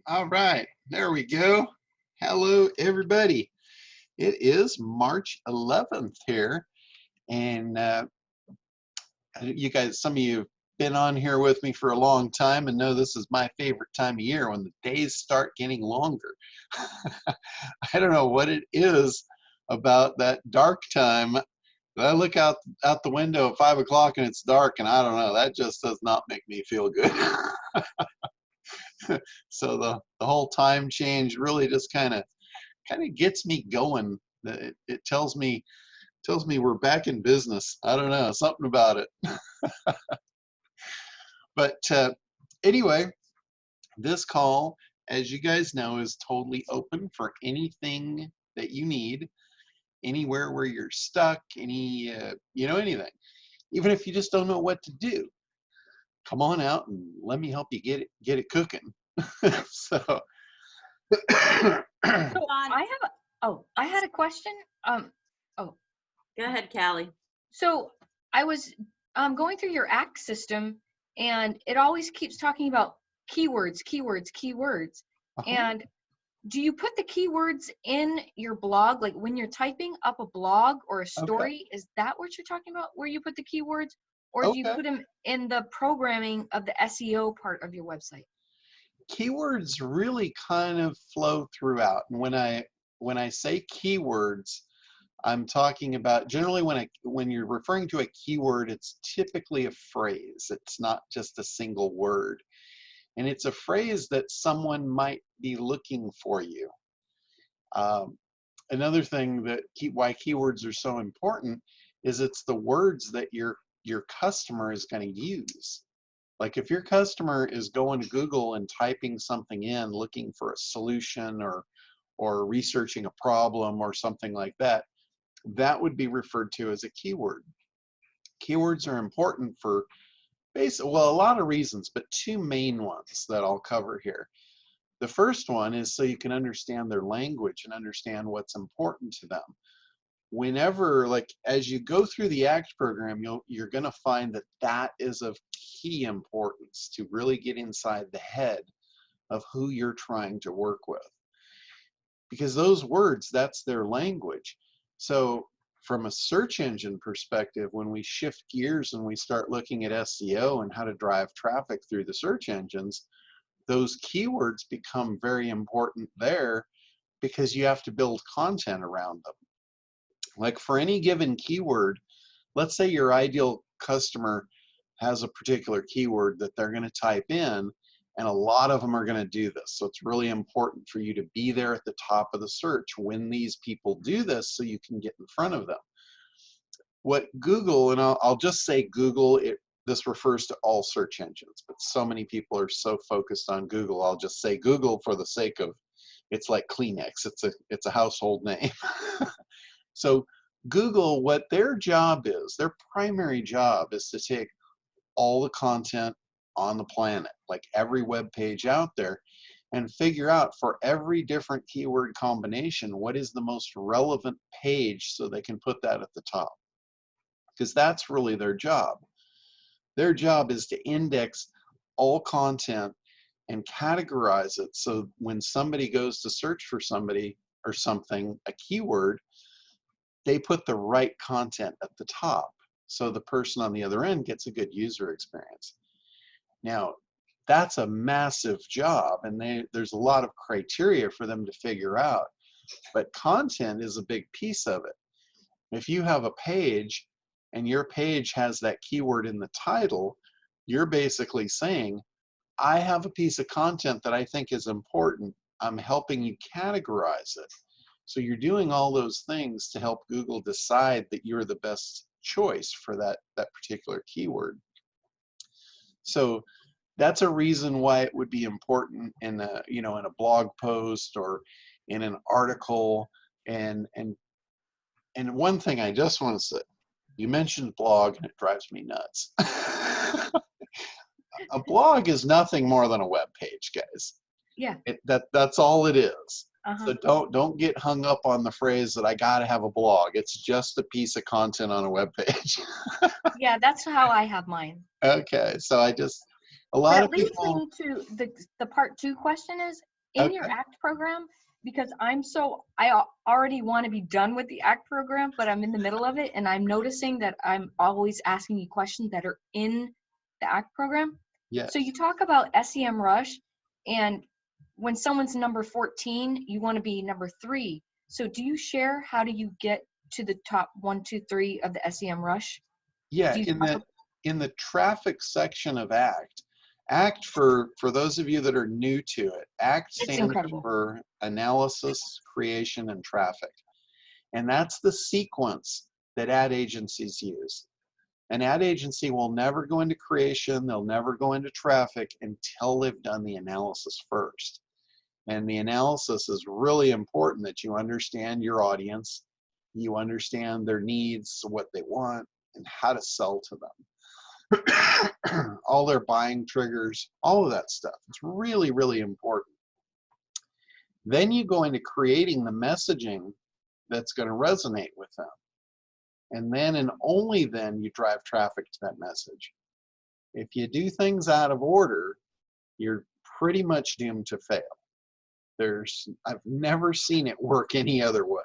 All right, there we go. Hello, everybody. It is March 11th here, and you guys, some of you have been on here with me for a long time and know this is my favorite time of year when the days start getting longer. I don't know what it is about that dark time. I look out the window at 5 o'clock and it's dark, and I don't know, that just does not make me feel good. So the whole time change really just kind of gets me going. It tells me we're back in business. I don't know, something about it. But anyway, this call, as you guys know, is totally open for anything that you need, anywhere where you're stuck, anything. Even if you just don't know what to do, come on out and let me help you get it cooking. So So I had a question. Go ahead, Callie. So I was going through your ACT system, and it always keeps talking about keywords. And do you put the keywords in your blog, like when you're typing up a blog or a story? Is that what you're talking about, where you put the keywords? Or do you put them in the programming of the SEO part of your website? Keywords really kind of flow throughout. And when I say keywords, I'm talking about generally when you're referring to a keyword, it's typically a phrase. It's not just a single word. And it's a phrase that someone might be looking for you. Another thing that why keywords are so important is it's the words that your customer is going to use. Like if your customer is going to Google and typing something in, looking for a solution or researching a problem or something like that, that would be referred to as a keyword. Keywords are important for a lot of reasons, but two main ones that I'll cover here. The first one is so you can understand their language and understand what's important to them. Whenever, as you go through the ACT program, you're going to find that is of key importance to really get inside the head of who you're trying to work with. Because those words, that's their language. So from a search engine perspective, when we shift gears and we start looking at SEO and how to drive traffic through the search engines, those keywords become very important there because you have to build content around them. Like for any given keyword, let's say your ideal customer has a particular keyword that they're going to type in, and a lot of them are going to do this. So it's really important for you to be there at the top of the search when these people do this so you can get in front of them. What Google, and I'll just say Google, this refers to all search engines, but so many people are so focused on Google, I'll just say Google for the sake of, it's like Kleenex, it's a household name. So Google, what their job is, their primary job is to take all the content on the planet, like every web page out there, and figure out for every different keyword combination, what is the most relevant page so they can put that at the top. Because that's really their job. Their job is to index all content and categorize it so when somebody goes to search for somebody or something, a keyword, they put the right content at the top so the person on the other end gets a good user experience. Now, that's a massive job, and there's a lot of criteria for them to figure out, but content is a big piece of it. If you have a page and your page has that keyword in the title, you're basically saying, I have a piece of content that I think is important. I'm helping you categorize it. So you're doing all those things to help Google decide that you're the best choice for that particular keyword. So that's a reason why it would be important in a blog post or in an article. And one thing I just want to say, you mentioned blog and it drives me nuts. A blog is nothing more than a web page, guys. Yeah. That's all it is. So don't get hung up on the phrase that I gotta have a blog. It's just a piece of content on a web page. Yeah, that's how I have mine. Okay, so a lot of leads people. me to the part two question is, in your ACT program, because I already want to be done with the ACT program, but I'm in the middle of it, and I'm noticing that I'm always asking you questions that are in the ACT program. Yes. So you talk about SEMrush, and when someone's number 14, you want to be number 3. So do you share how do you get to the top 1, 2, 3 of the SEMrush? Yeah, in the traffic section of ACT, for those of you that are new to it, ACT stands for analysis, creation, and traffic. And that's the sequence that ad agencies use. An ad agency will never go into creation, they'll never go into traffic until they've done the analysis first. And the analysis is really important, that you understand your audience, you understand their needs, what they want, and how to sell to them. All their buying triggers, all of that stuff. It's really, really important. Then you go into creating the messaging that's going to resonate with them. And then and only then you drive traffic to that message. If you do things out of order, you're pretty much doomed to fail. I've never seen it work any other way.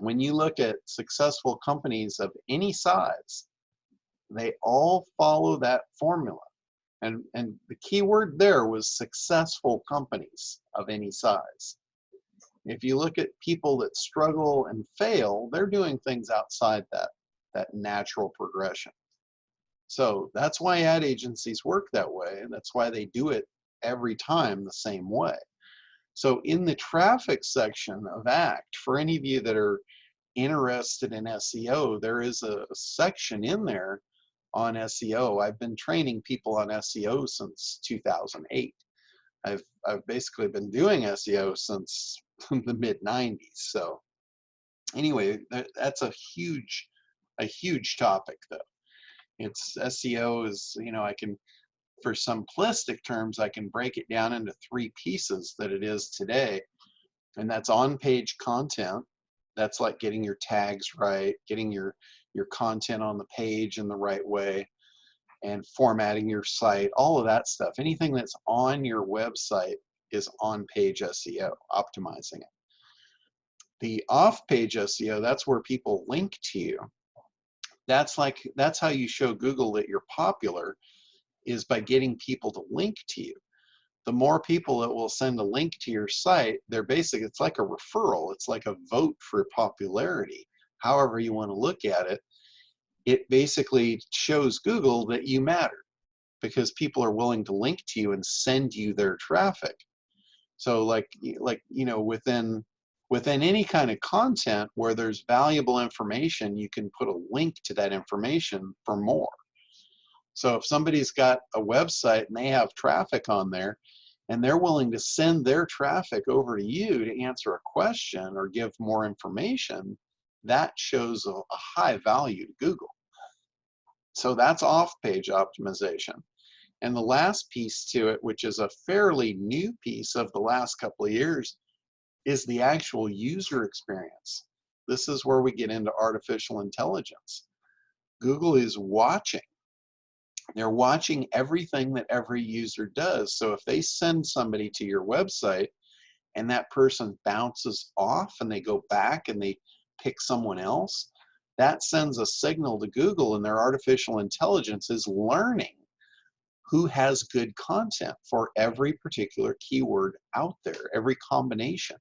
When you look at successful companies of any size, they all follow that formula. And the key word there was successful companies of any size. If you look at people that struggle and fail, they're doing things outside that natural progression. So that's why ad agencies work that way. And that's why they do it every time the same way. So in the traffic section of ACT, for any of you that are interested in SEO, there is a section in there on SEO. I've been training people on SEO since 2008. I've basically been doing SEO since the mid-90s. So anyway, that's a huge topic though. It's SEO is, I can, for simplistic terms, I can break it down into 3 pieces that it is today. And that's on-page content. That's like getting your tags right, getting your content on the page in the right way, and formatting your site, all of that stuff. Anything that's on your website is on-page SEO, optimizing it. The off-page SEO, that's where people link to you. That's how you show Google that you're popular, is by getting people to link to you. The more people that will send a link to your site, it's like a referral. It's like a vote for popularity. However you want to look at it, it basically shows Google that you matter, because people are willing to link to you and send you their traffic. So within any kind of content where there's valuable information, you can put a link to that information for more. So if somebody's got a website and they have traffic on there, and they're willing to send their traffic over to you to answer a question or give more information, that shows a high value to Google. So that's off-page optimization. And the last piece to it, which is a fairly new piece of the last couple of years, is the actual user experience. This is where we get into artificial intelligence. Google is watching. They're watching everything that every user does. So if they send somebody to your website and that person bounces off and they go back and they pick someone else, that sends a signal to Google, and their artificial intelligence is learning who has good content for every particular keyword out there, every combination.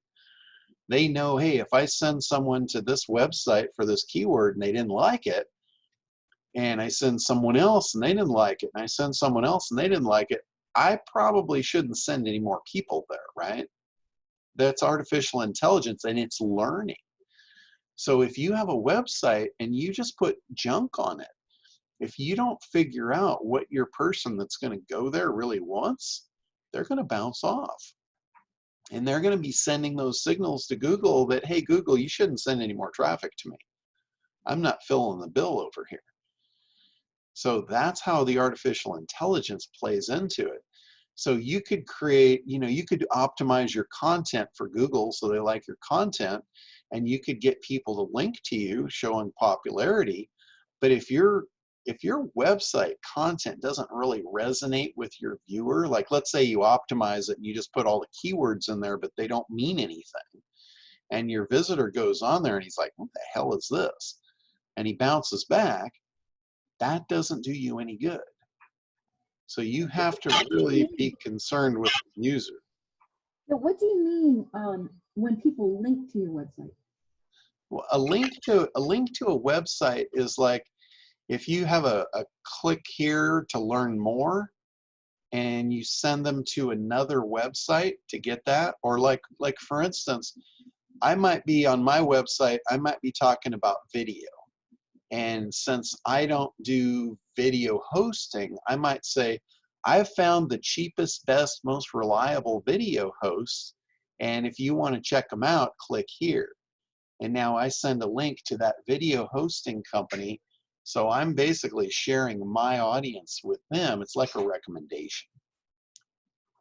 They know, hey, if I send someone to this website for this keyword and they didn't like it, and I send someone else and they didn't like it, and I send someone else and they didn't like it, I probably shouldn't send any more people there, right? That's artificial intelligence, and it's learning. So if you have a website and you just put junk on it, if you don't figure out what your person that's going to go there really wants, they're going to bounce off. And they're going to be sending those signals to Google that, hey, Google, you shouldn't send any more traffic to me. I'm not filling the bill over here. So that's how the artificial intelligence plays into it. So you could create, you could optimize your content for Google so they like your content, and you could get people to link to you showing popularity. But if you're if your website content doesn't really resonate with your viewer, like let's say you optimize it and you just put all the keywords in there, but they don't mean anything, and your visitor goes on there and he's like, what the hell is this? And he bounces back, that doesn't do you any good. So you have to really be concerned with the user. So what do you mean when people link to your website? Well, a link to a website is like if you have a click here to learn more and you send them to another website to get that, or like for instance, I might be on my website, I might be talking about video. And since I don't do video hosting, I might say, I've found the cheapest, best, most reliable video hosts, and if you want to check them out, click here. And now I send a link to that video hosting company, so I'm basically sharing my audience with them. It's like a recommendation.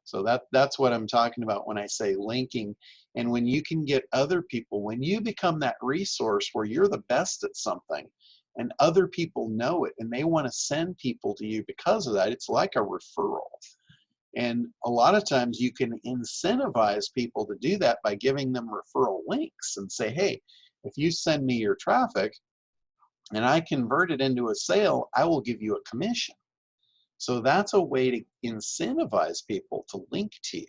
So that's what I'm talking about when I say linking. And when you can get other people, when you become that resource where you're the best at something, and other people know it and they want to send people to you because of that, it's like a referral. And a lot of times you can incentivize people to do that by giving them referral links and say, hey, if you send me your traffic and I convert it into a sale, I will give you a commission. So that's a way to incentivize people to link to you.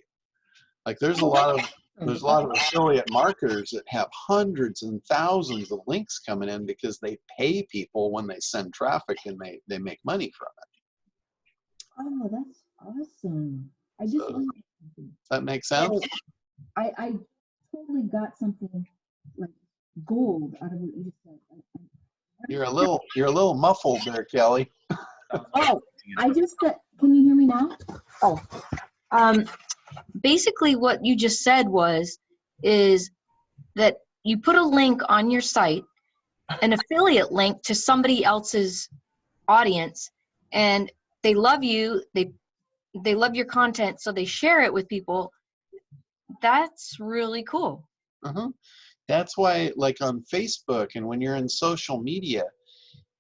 Like there's a lot of affiliate marketers that have hundreds and thousands of links coming in because they pay people when they send traffic and they make money from it. Oh, that's awesome. I just learned something. Does that make sense? So I totally got something like gold out of what you just said. You're a little muffled there, Kelly. Oh, I just can you hear me now? Oh, basically what you just said is that you put a link on your site, an affiliate link to somebody else's audience, and they love you, they love your content, so they share it with people. That's really cool. That's why, like on Facebook and when you're in social media,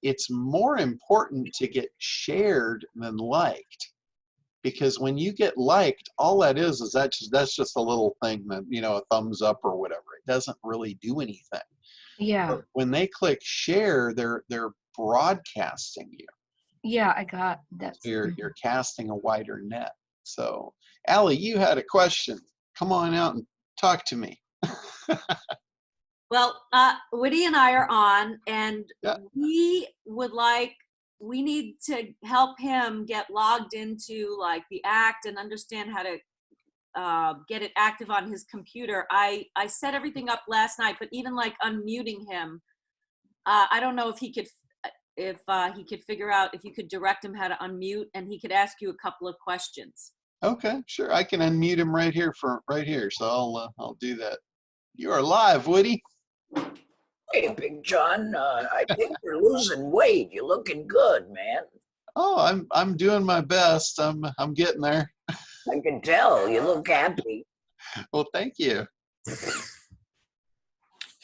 it's more important to get shared than liked. Because when you get liked, all that is that's just a little thing that, you know, a thumbs up or whatever. It doesn't really do anything. Yeah. But when they click share, they're broadcasting you. Yeah, I got that. So you're casting a wider net. So, Allie, you had a question. Come on out and talk to me. Well, Woody and I are on, and yeah. we need to help him get logged into like the Act and understand how to get it active on his computer. I set everything up last night, but even like unmuting him, I don't know if he could figure out if you could direct him how to unmute, and he could ask you a couple of questions. Okay, sure. I can unmute him right here. So I'll do that. You are live, Woody. Hey, Big John. I think you're losing weight. You're looking good, man. Oh, I'm doing my best. I'm getting there. I can tell. You look happy. Well, thank you.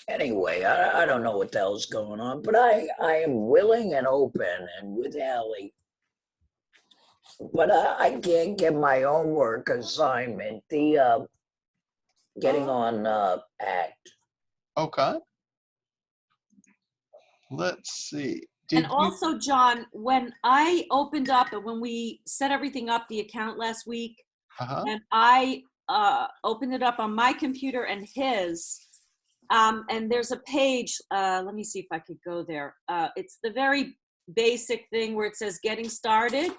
Anyway, I don't know what the hell's going on, but I am willing and open and with Allie. But I can't get my own work assignment, the getting on Act. Okay. Let's see. And also, John, when I opened up and when we set everything up, the account last week, and I opened it up on my computer and his, and there's a page, let me see if I could go there. It's the very basic thing where it says getting started.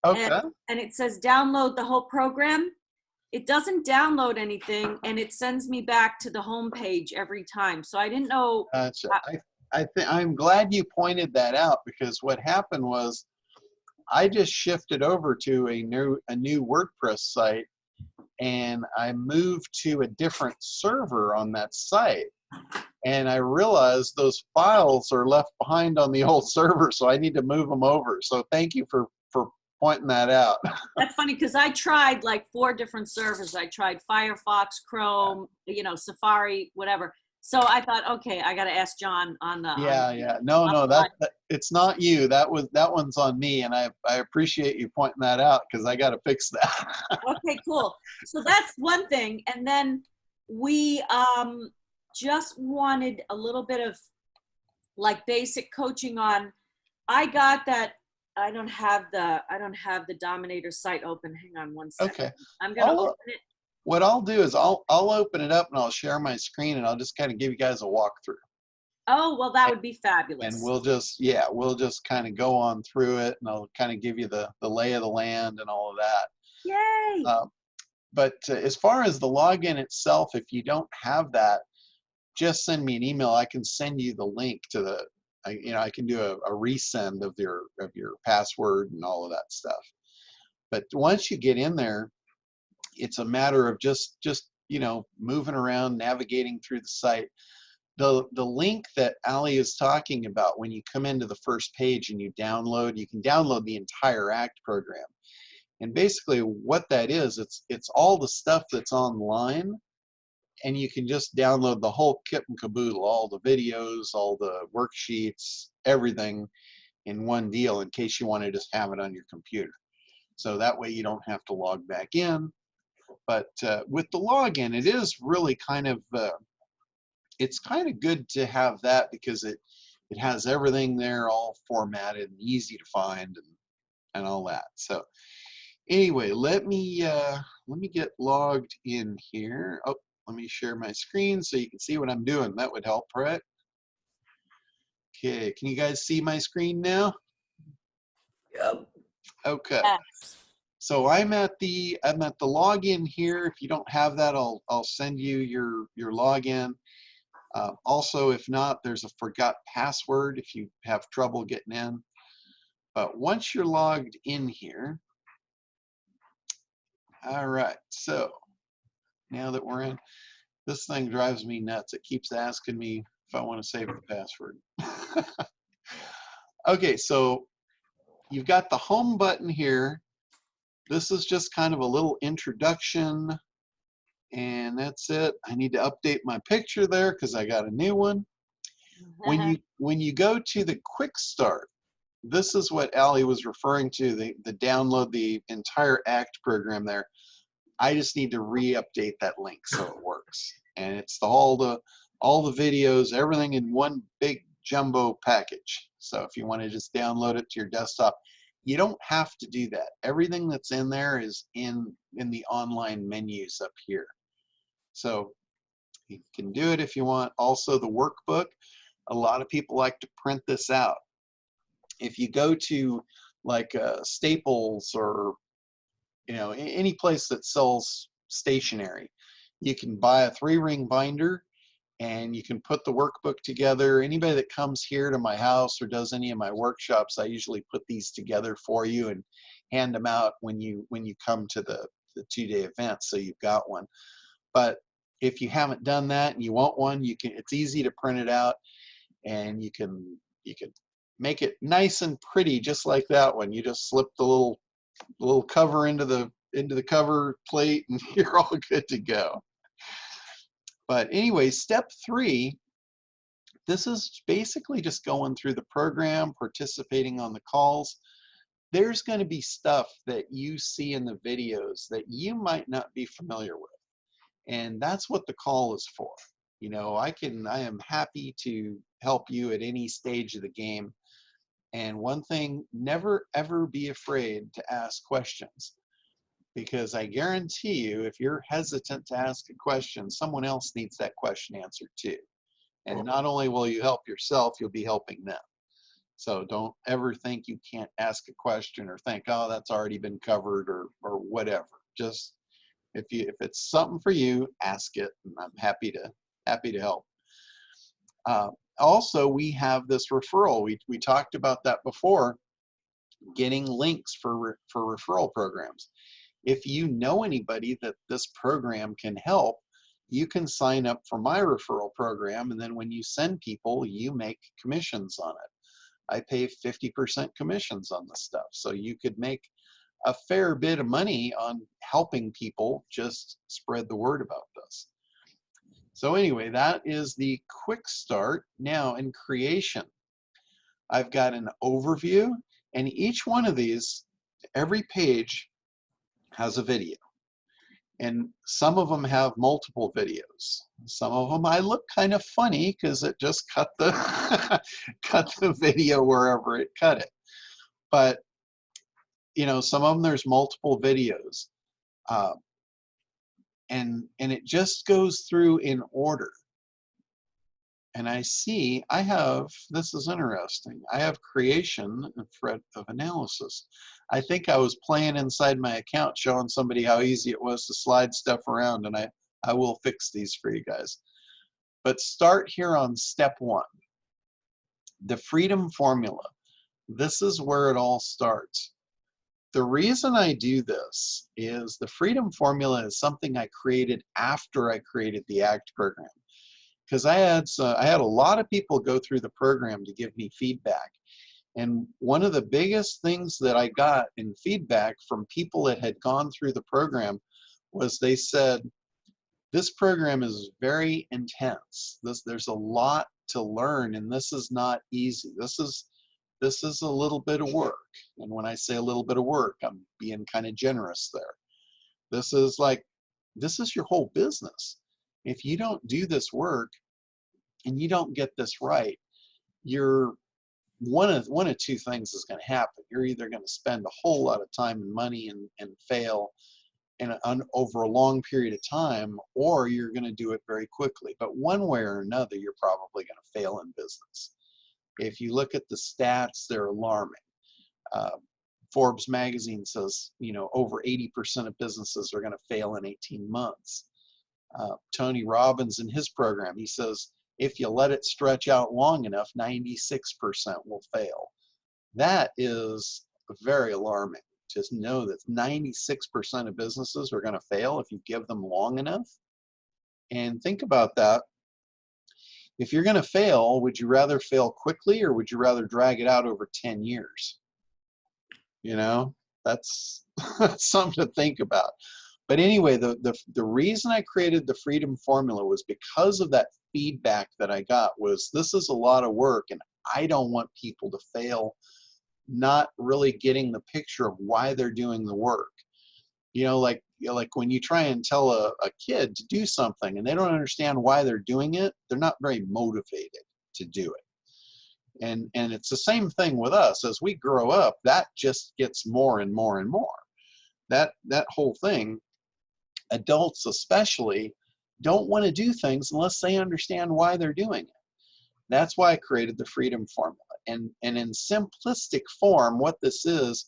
Okay. And it says download the whole program. It doesn't download anything, and it sends me back to the home page every time. So I didn't know. Gotcha. I'm glad you pointed that out, because what happened was I just shifted over to a new WordPress site, and I moved to a different server on that site, and I realized those files are left behind on the old server, so I need to move them over. So thank you for pointing that out. That's funny, because I tried like 4 different servers. I tried Firefox, Chrome, Safari, whatever. So I thought, okay, I got to ask John on the. Yeah. No, that it's not you. That one's on me, and I appreciate you pointing that out because I got to fix that. Okay, cool. So that's one thing. And then we just wanted a little bit of like basic coaching on, I got that. I don't have the Dominator site open. Hang on one second. Okay. I'm going to open it. What I'll do is I'll open it up and I'll share my screen and I'll just kind of give you guys a walkthrough. Oh, well, that would be fabulous. And we'll just kind of go on through it, and I'll kind of give you the lay of the land and all of that. Yay! But as far as the login itself, if you don't have that, just send me an email. I can send you the link to I can do a resend of your password and all of that stuff. But once you get in there, it's a matter of just moving around, navigating through the site. The link that Ali is talking about, when you come into the first page and you can download the entire ACT program. And basically what that is, it's all the stuff that's online, and you can just download the whole kit and caboodle, all the videos, all the worksheets, everything in one deal in case you want to just have it on your computer. So that way you don't have to log back in. But with the login, it is really kind of it's kind of good to have that because it has everything there all formatted and easy to find and all that. So anyway, let me get logged in here. Oh, let me share my screen so you can see what I'm doing. That would help, right? Okay, can you guys see my screen now? Yep. Okay. Yes. So I'm at the login here. If you don't have that, I'll send you your login. Also, if not, there's a forgot password if you have trouble getting in. But once you're logged in here, all right, so now that we're in, this thing drives me nuts. It keeps asking me if I want to save the password. Okay, so you've got the home button here. This is just kind of a little introduction, and that's it. I need to update my picture there because I got a new one. When you go to the quick start, this is what Ali was referring to, the download the entire ACT program there. I just need to re-update that link so it works. And it's all the videos, everything in one big jumbo package. So if you want to just download it to your desktop, you don't have to do that. Everything that's in there is in the online menus up here. So you can do it if you want. Also the workbook, a lot of people like to print this out. If you go to like Staples or any place that sells stationery, you can buy a 3-ring binder and you can put the workbook together. Anybody that comes here to my house or does any of my workshops, I usually put these together for you and hand them out when you come to the 2-day event, so you've got one. But if you haven't done that and you want one, it's easy to print it out, and you can make it nice and pretty just like that one. You just slip the little cover into the cover plate and you're all good to go. But anyway, step 3, this is basically just going through the program, participating on the calls. There's going to be stuff that you see in the videos that you might not be familiar with. And that's what the call is for. I am happy to help you at any stage of the game. And one thing, never ever be afraid to ask questions. Because I guarantee you, if you're hesitant to ask a question, someone else needs that question answered too. And not only will you help yourself, you'll be helping them. So don't ever think you can't ask a question or think, oh, that's already been covered or whatever. Just if it's something for you, ask it, and I'm happy to help. Also, we have this referral. We talked about that before, getting links for referral programs. If you know anybody that this program can help, you can sign up for my referral program, and then when you send people, you make commissions on it. I pay 50% commissions on this stuff, so you could make a fair bit of money on helping people just spread the word about this. So anyway, that is the quick start. Now in creation, I've got an overview, and each one of these, every page has a video. And some of them have multiple videos. Some of them I look kind of funny because it just cut the cut the video wherever it cut it. But you know, some of them there's multiple videos, and it just goes through in order. And I see I have, this is interesting, I have creation and thread of analysis. I think I was playing inside my account showing somebody how easy it was to slide stuff around, and I will fix these for you guys. But start here on step 1, the freedom formula. This is where it all starts. The reason I do this is the freedom formula is something I created after I created the ACT program. Because I had a lot of people go through the program to give me feedback. And one of the biggest things that I got in feedback from people that had gone through the program was they said, this program is very intense. There's a lot to learn, and this is not easy. This is a little bit of work. And when I say a little bit of work, I'm being kind of generous there. This is your whole business. If you don't do this work and you don't get this right, you're one of two things is going to happen. You're either going to spend a whole lot of time and money and fail over a long period of time, or you're going to do it very quickly. But one way or another, you're probably going to fail in business. If you look at the stats, they're alarming. Forbes magazine says, you know, over 80% of businesses are going to fail in 18 months. Tony Robbins in his program, he says, if you let it stretch out long enough, 96% will fail. That is very alarming. Just know that 96% of businesses are going to fail if you give them long enough. And think about that. If you're going to fail, would you rather fail quickly or would you rather drag it out over 10 years? You know, that's something to think about. But anyway, the reason I created the freedom formula was because of that feedback that I got was this is a lot of work and I don't want people to fail not really getting the picture of why they're doing the work. You know, like when you try and tell a kid to do something and they don't understand why they're doing it, they're not very motivated to do it. And it's the same thing with us. As we grow up, that just gets more and more and more. That whole thing, adults especially, don't want to do things unless they understand why they're doing it. That's why I created the freedom formula. And in simplistic form, what this is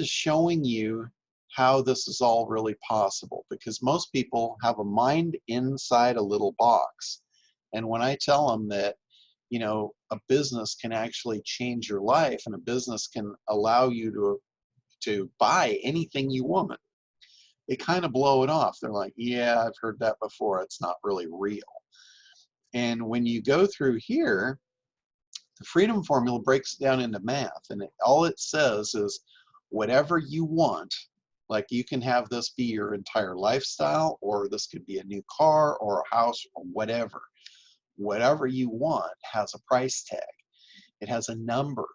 showing you how this is all really possible, because most people have a mind inside a little box. And when I tell them that, you know, a business can actually change your life and a business can allow you to buy anything you want, they kind of blow it off. They're like, yeah, I've heard that before. It's not really real. And when you go through here, the freedom formula breaks it down into math. And all it says is whatever you want, like you can have this be your entire lifestyle, or this could be a new car or a house or whatever. Whatever you want has a price tag. It has a number.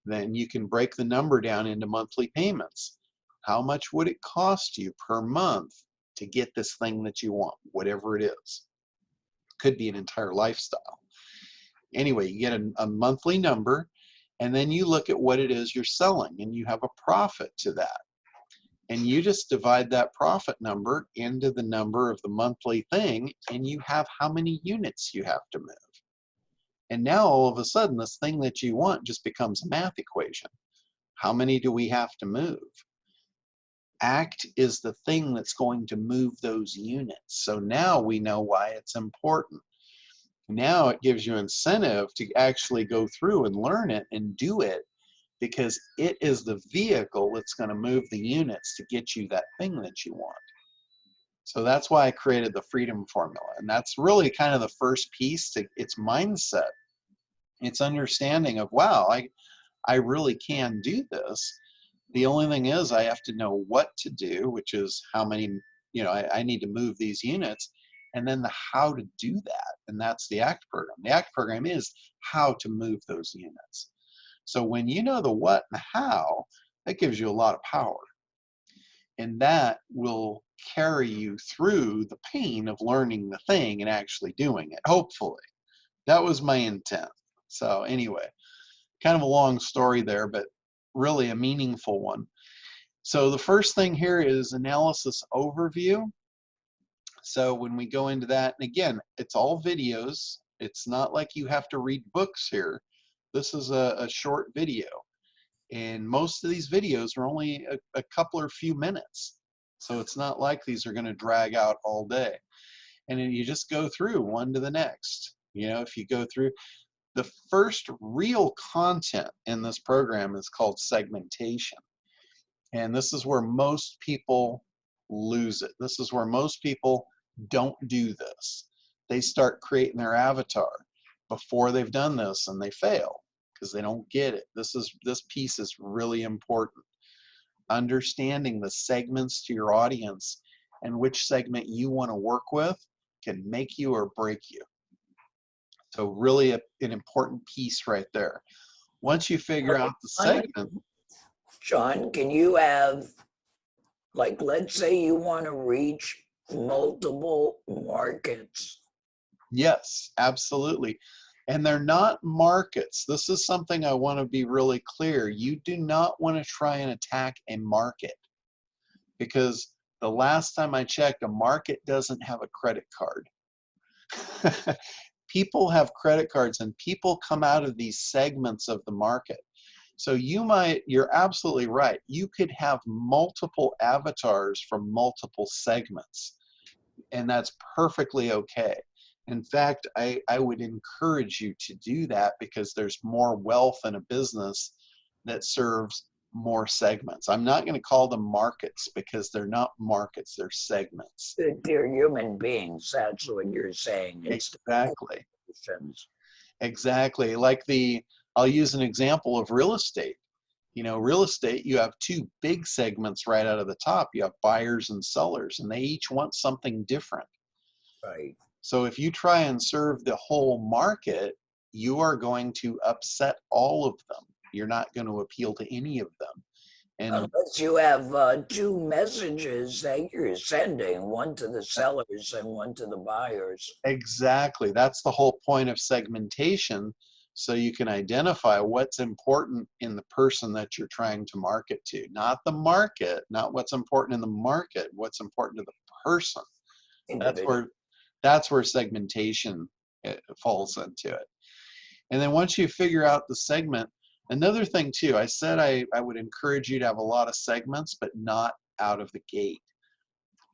Then you can break the number down into monthly payments. How much would it cost you per month to get this thing that you want, whatever it is? Could be an entire lifestyle. Anyway, you get a monthly number, and then you look at what it is you're selling, and you have a profit to that. And you just divide that profit number into the number of the monthly thing, and you have how many units you have to move. And now all of a sudden, this thing that you want just becomes a math equation. How many do we have to move? ACT is the thing that's going to move those units. So now we know why it's important. Now it gives you incentive to actually go through and learn it and do it, because it is the vehicle that's going to move the units to get you that thing that you want. So that's why I created the freedom formula. And that's really kind of the first piece to its mindset. It's understanding of, wow, I really can do this. The only thing is I have to know what to do, which is how many, you know, I need to move these units. and then the how to do that. And that's the ACT program. The ACT program is how to move those units. So when you know the what and the how, that gives you a lot of power. And that will carry you through the pain of learning the thing and actually doing it, hopefully. That was my intent. So anyway, kind of a long story there, but really a meaningful one. So the first thing here is analysis overview. So when we go into that, and again, it's all videos. It's not like you have to read books here. This is a short video. And most of these videos are only a couple or few minutes. So it's not like these are going to drag out all day. And then you just go through one to the next. You know, if you go through, the first real content in this program is called segmentation. And this is where most people lose it. This is where most people don't do this. They start creating their avatar before they've done this and they fail because they don't get it. This piece is really important. Understanding the segments to your audience and which segment you want to work with can make you or break you. So really an important piece right there. Once you figure out the segment. John, can you have, like, let's say you want to reach multiple markets. Yes, absolutely. And they're not markets. This is something I want to be really clear. You do not want to try and attack a market, because the last time I checked, a market doesn't have a credit card. People have credit cards and people come out of these segments of the market. So you're absolutely right. You could have multiple avatars from multiple segments, and that's perfectly okay. In fact, I would encourage you to do that because there's more wealth in a business that serves more segments. I'm not going to call them markets because they're not markets, they're segments. They're human beings, that's what you're saying. Exactly. Exactly. Like I'll use an example of real estate. You know, real estate, you have two big segments right out of the top. You have buyers and sellers, and they each want something different. Right. So if you try and serve the whole market, you are going to upset all of them. You're not going to appeal to any of them. And unless you have two messages that you're sending, one to the sellers and one to the buyers. exactly. That's the whole point of segmentation. So you can identify what's important in the person that you're trying to market to. Not the market, not what's important in the market, what's important to the person. That's where segmentation falls into it. And then once you figure out the segment, another thing too, I said I would encourage you to have a lot of segments, but not out of the gate.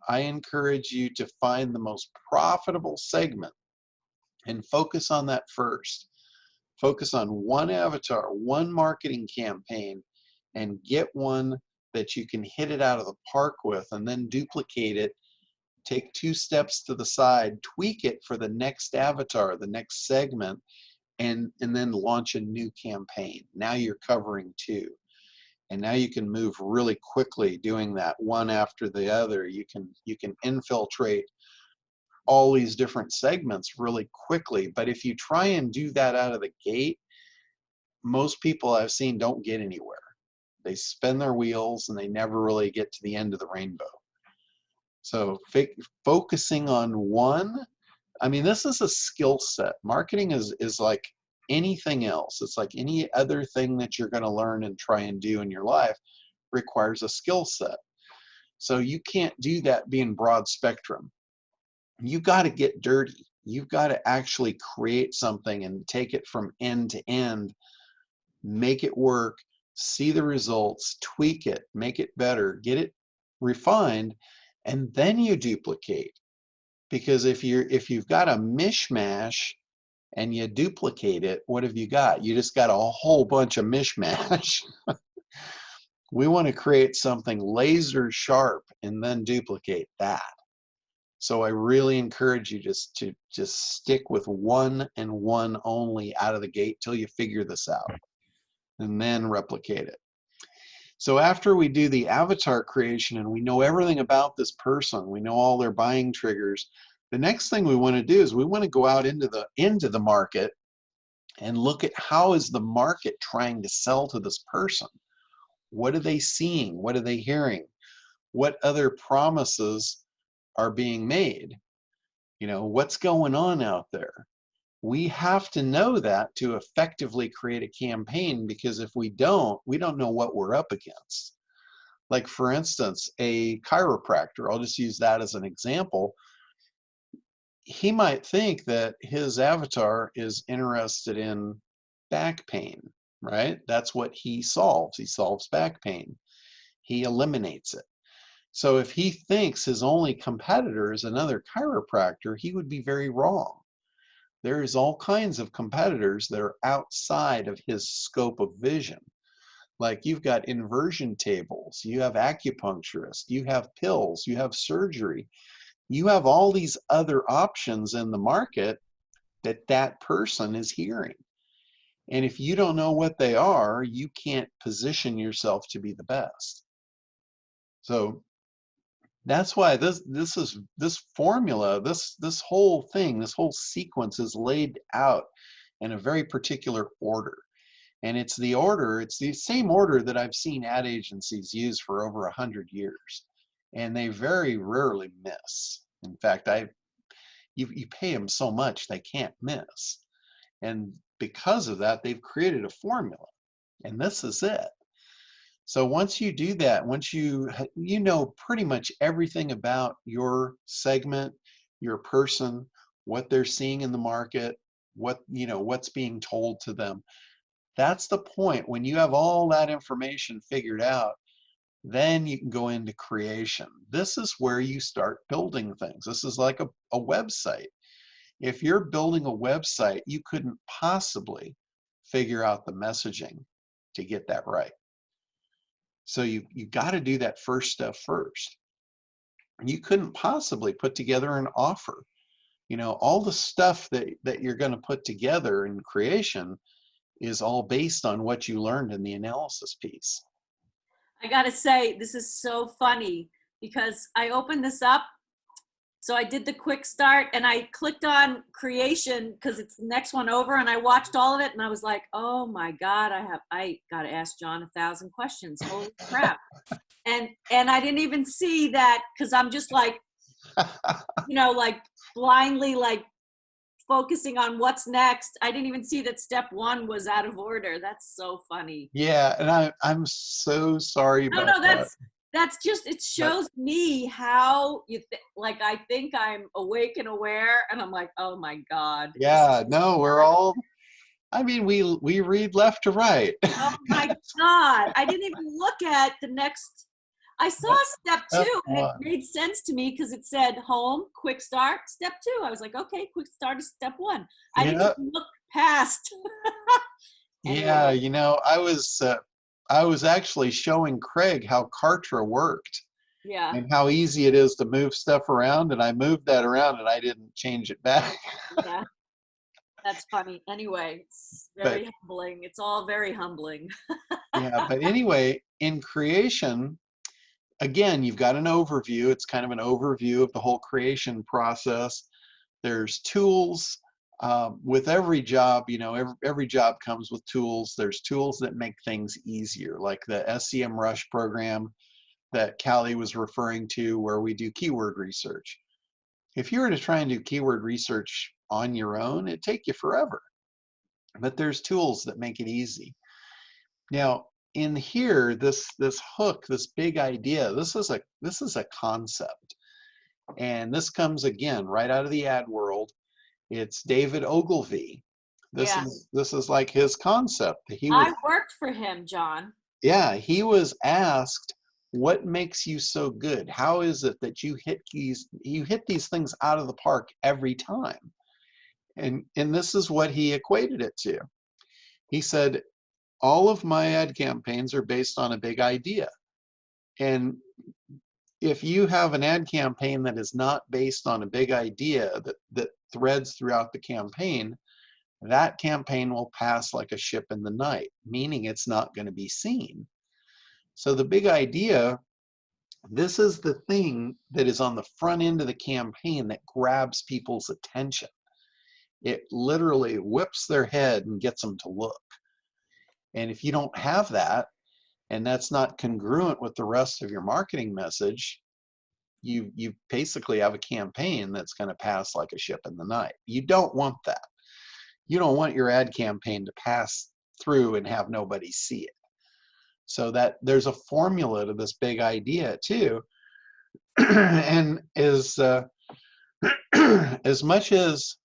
I encourage you to find the most profitable segment and focus on that first. Focus on one avatar, one marketing campaign, and get one that you can hit it out of the park with, and then duplicate it. Take 2 steps to the side, tweak it for the next avatar, the next segment, and then launch a new campaign. Now you're covering 2. And now you can move really quickly doing that one after the other. You can infiltrate all these different segments really quickly. But if you try and do that out of the gate, most people I've seen don't get anywhere. They spin their wheels and they never really get to the end of the rainbow. So focusing on one, I mean, this is a skill set. Marketing is like anything else. It's like any other thing that you're going to learn and try and do in your life requires a skill set. So you can't do that being broad spectrum. You got to get dirty. You've got to actually create something and take it from end to end, make it work, see the results, tweak it, make it better, get it refined, and then you duplicate. Because if you've got a mishmash and you duplicate it, what have you got? You just got a whole bunch of mishmash. We want to create something laser sharp and then duplicate that. So I really encourage you to just stick with one and one only out of the gate till you figure this out, and then replicate it. So after we do the avatar creation and we know everything about this person, we know all their buying triggers, The next thing we want to do is we want to go out into the market and look at how is the market trying to sell to this person. What are they seeing? What are they hearing? What other promises are being made? You know, what's going on out there? We have to know that to effectively create a campaign, because if we don't know what we're up against. Like, for instance, a chiropractor, I'll just use that as an example. He might think that his avatar is interested in back pain, right? That's what he solves. He solves back pain. He eliminates it. So if he thinks his only competitor is another chiropractor, he would be very wrong. There is all kinds of competitors that are outside of his scope of vision. Like, you've got inversion tables, you have acupuncturists, you have pills, you have surgery. You have all these other options in the market that person is hearing. And if you don't know what they are, you can't position yourself to be the best. So that's why this formula, this whole thing, this whole sequence is laid out in a very particular order. And it's the same order that I've seen ad agencies use for over 100 years. And they very rarely miss. In fact, you pay them so much they can't miss. And because of that, they've created a formula. And this is it. So once you do that, once you know pretty much everything about your segment, your person, what they're seeing in the market, what's being told to them, that's the point. When you have all that information figured out, then you can go into creation. This is where you start building things. This is like a website. If you're building a website, you couldn't possibly figure out the messaging to get that right. So you got to do that first stuff first. You couldn't possibly put together an offer. You know, all the stuff that you're going to put together in creation is all based on what you learned in the analysis piece. I gotta say, this is so funny because I opened this up. So I did the quick start and I clicked on creation because it's the next one over, and I watched all of it and I was like, oh my God, I gotta ask John 1,000 questions. Holy crap. And I didn't even see that because I'm just like, like blindly like focusing on what's next. I didn't even see that step 1 was out of order. That's so funny. Yeah, and I'm so sorry about that. That's just, it shows me how like I think I'm awake and aware, and I'm like, oh my God. Yeah, no, we're all, I mean, we read left to right. Oh my God. I didn't even look at the next. I saw step 2 and it made sense to me because it said home, quick start, step 2. I was like, okay, quick start is step 1. I didn't even look past. Anyway. Yeah, I was actually showing Craig how Kartra worked. Yeah. And how easy it is to move stuff around, and I moved that around and I didn't change it back. Yeah. That's funny. Anyway, it's very humbling. It's all very humbling. Yeah, but anyway, in creation, again, you've got an overview. It's kind of an overview of the whole creation process. There's tools. With every job, every job comes with tools. There's tools that make things easier, like the SEMrush program that Callie was referring to, where we do keyword research. If you were to try and do keyword research on your own, it'd take you forever. But there's tools that make it easy. Now, in here, this hook, this big idea, this is a concept. And this comes again right out of the ad world. It's David Ogilvy. This is like his concept. I worked for him, John. Yeah, he was asked, what makes you so good? How is it that you hit these things out of the park every time? And this is what he equated it to. He said, all of my ad campaigns are based on a big idea. And if you have an ad campaign that is not based on a big idea that threads throughout the campaign, that campaign will pass like a ship in the night, meaning it's not going to be seen. So the big idea This is the thing that is on the front end of the campaign that grabs people's attention. It literally whips their head and gets them to look. And if you don't have that, and that's not congruent with the rest of your marketing message, you basically have a campaign that's going to pass like a ship in the night. You don't want that. You don't want your ad campaign to pass through and have nobody see it. So that there's a formula to this big idea too. And as much as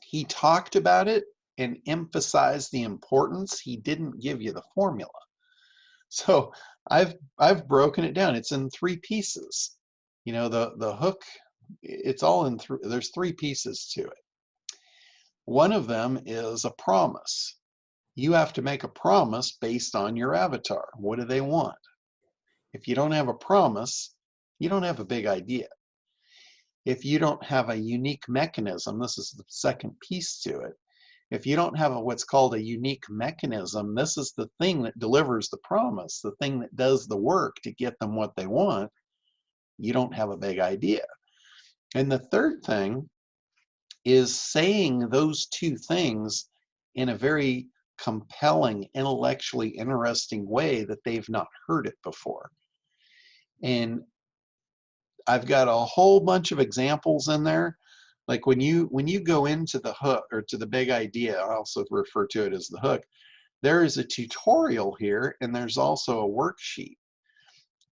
he talked about it and emphasized the importance, he didn't give you the formula. So I've broken it down. It's in 3 pieces. You know, the hook, it's all in there's 3 pieces to it. One of them is a promise. You have to make a promise based on your avatar. What do they want? If you don't have a promise, you don't have a big idea. If you don't have a unique mechanism, this is the second piece to it. If you don't have what's called a unique mechanism, this is the thing that delivers the promise, the thing that does the work to get them what they want, you don't have a big idea. And the third thing is saying those 2 things in a very compelling, intellectually interesting way that they've not heard it before. And I've got a whole bunch of examples in there. Like when you go into the hook, or to the big idea, I also refer to it as the hook, there is a tutorial here, and there's also a worksheet.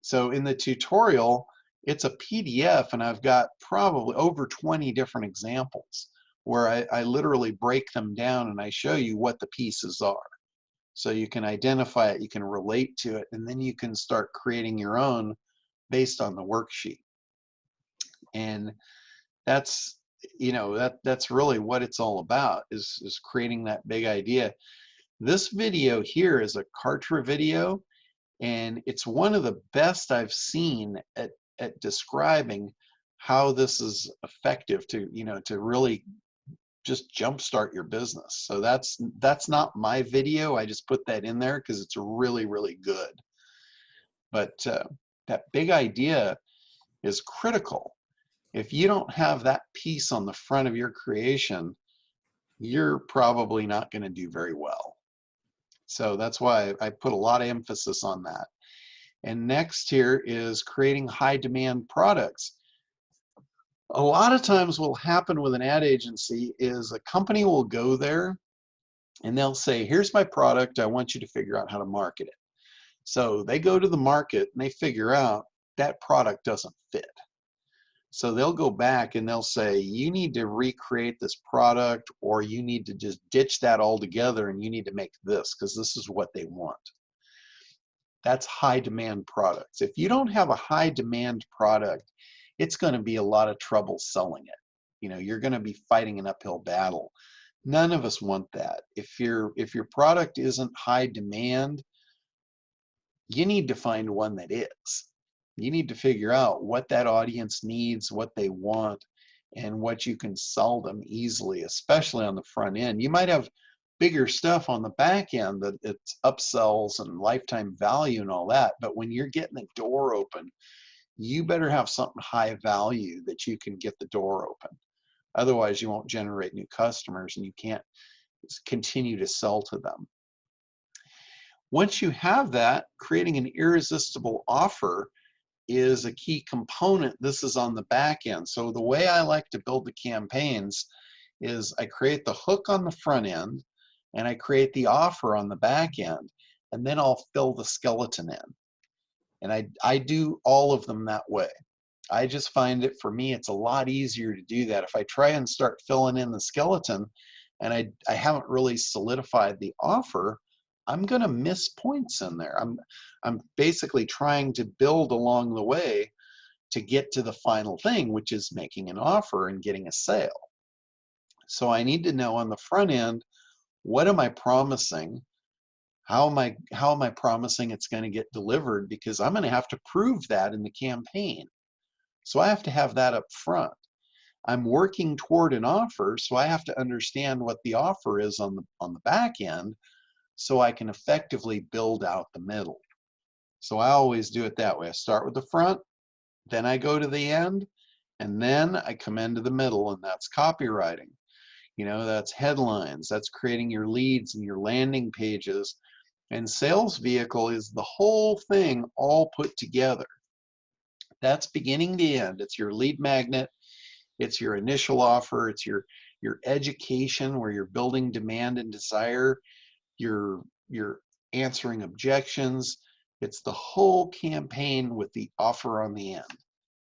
So in the tutorial, it's a PDF, and I've got probably over 20 different examples where I literally break them down and I show you what the pieces are. So you can identify it, you can relate to it, and then you can start creating your own based on the worksheet. And that's, you know, that's really what it's all about, is creating that big idea. This video here is a Kartra video, and it's one of the best I've seen at describing how this is effective to, you know, to really just jumpstart your business. So that's not my video. I just put that in there because it's really, really good. But that big idea is critical. If you don't have that piece on the front of your creation, you're probably not going to do very well. So that's why I put a lot of emphasis on that. And next here is creating high demand products. A lot of times what will happen with an ad agency is a company will go there and they'll say, here's my product, I want you to figure out how to market it. So they go to the market and they figure out that product doesn't fit. So they'll go back and they'll say, you need to recreate this product, or you need to just ditch that altogether and you need to make this because this is what they want. That's high demand products. If you don't have a high demand product, it's going to be a lot of trouble selling it. You know, you're going to be fighting an uphill battle. None of us want that. If your product isn't high demand, you need to find one that is. You need to figure out what that audience needs, what they want, and what you can sell them easily, especially on the front end. You might have bigger stuff on the back end that it's upsells and lifetime value and all that, but when you're getting the door open, you better have something high value that you can get the door open. Otherwise, you won't generate new customers and you can't continue to sell to them. Once you have that, creating an irresistible offer is a key component. This is on the back end. So the way I like to build the campaigns is I create the hook on the front end and I create the offer on the back end, and then I'll fill the skeleton in. And I do all of them that way. I just find it, for me, it's a lot easier to do that. If I try and start filling in the skeleton and I haven't really solidified the offer, I'm going to miss points in there. I'm basically trying to build along the way to get to the final thing, which is making an offer and getting a sale. So I need to know on the front end, what am I promising? How am I promising it's going to get delivered? Because I'm going to have to prove that in the campaign. So I have to have that up front. I'm working toward an offer, so I have to understand what the offer is on the back end, so I can effectively build out the middle. So I always do it that way. I start with the front, then I go to the end, and then I come into the middle, and that's copywriting. That's headlines, that's creating your leads and your landing pages. And sales vehicle is the whole thing all put together. That's beginning to end. It's your lead magnet, it's your initial offer, it's your education where you're building demand and desire, you're answering objections. It's the whole campaign with the offer on the end.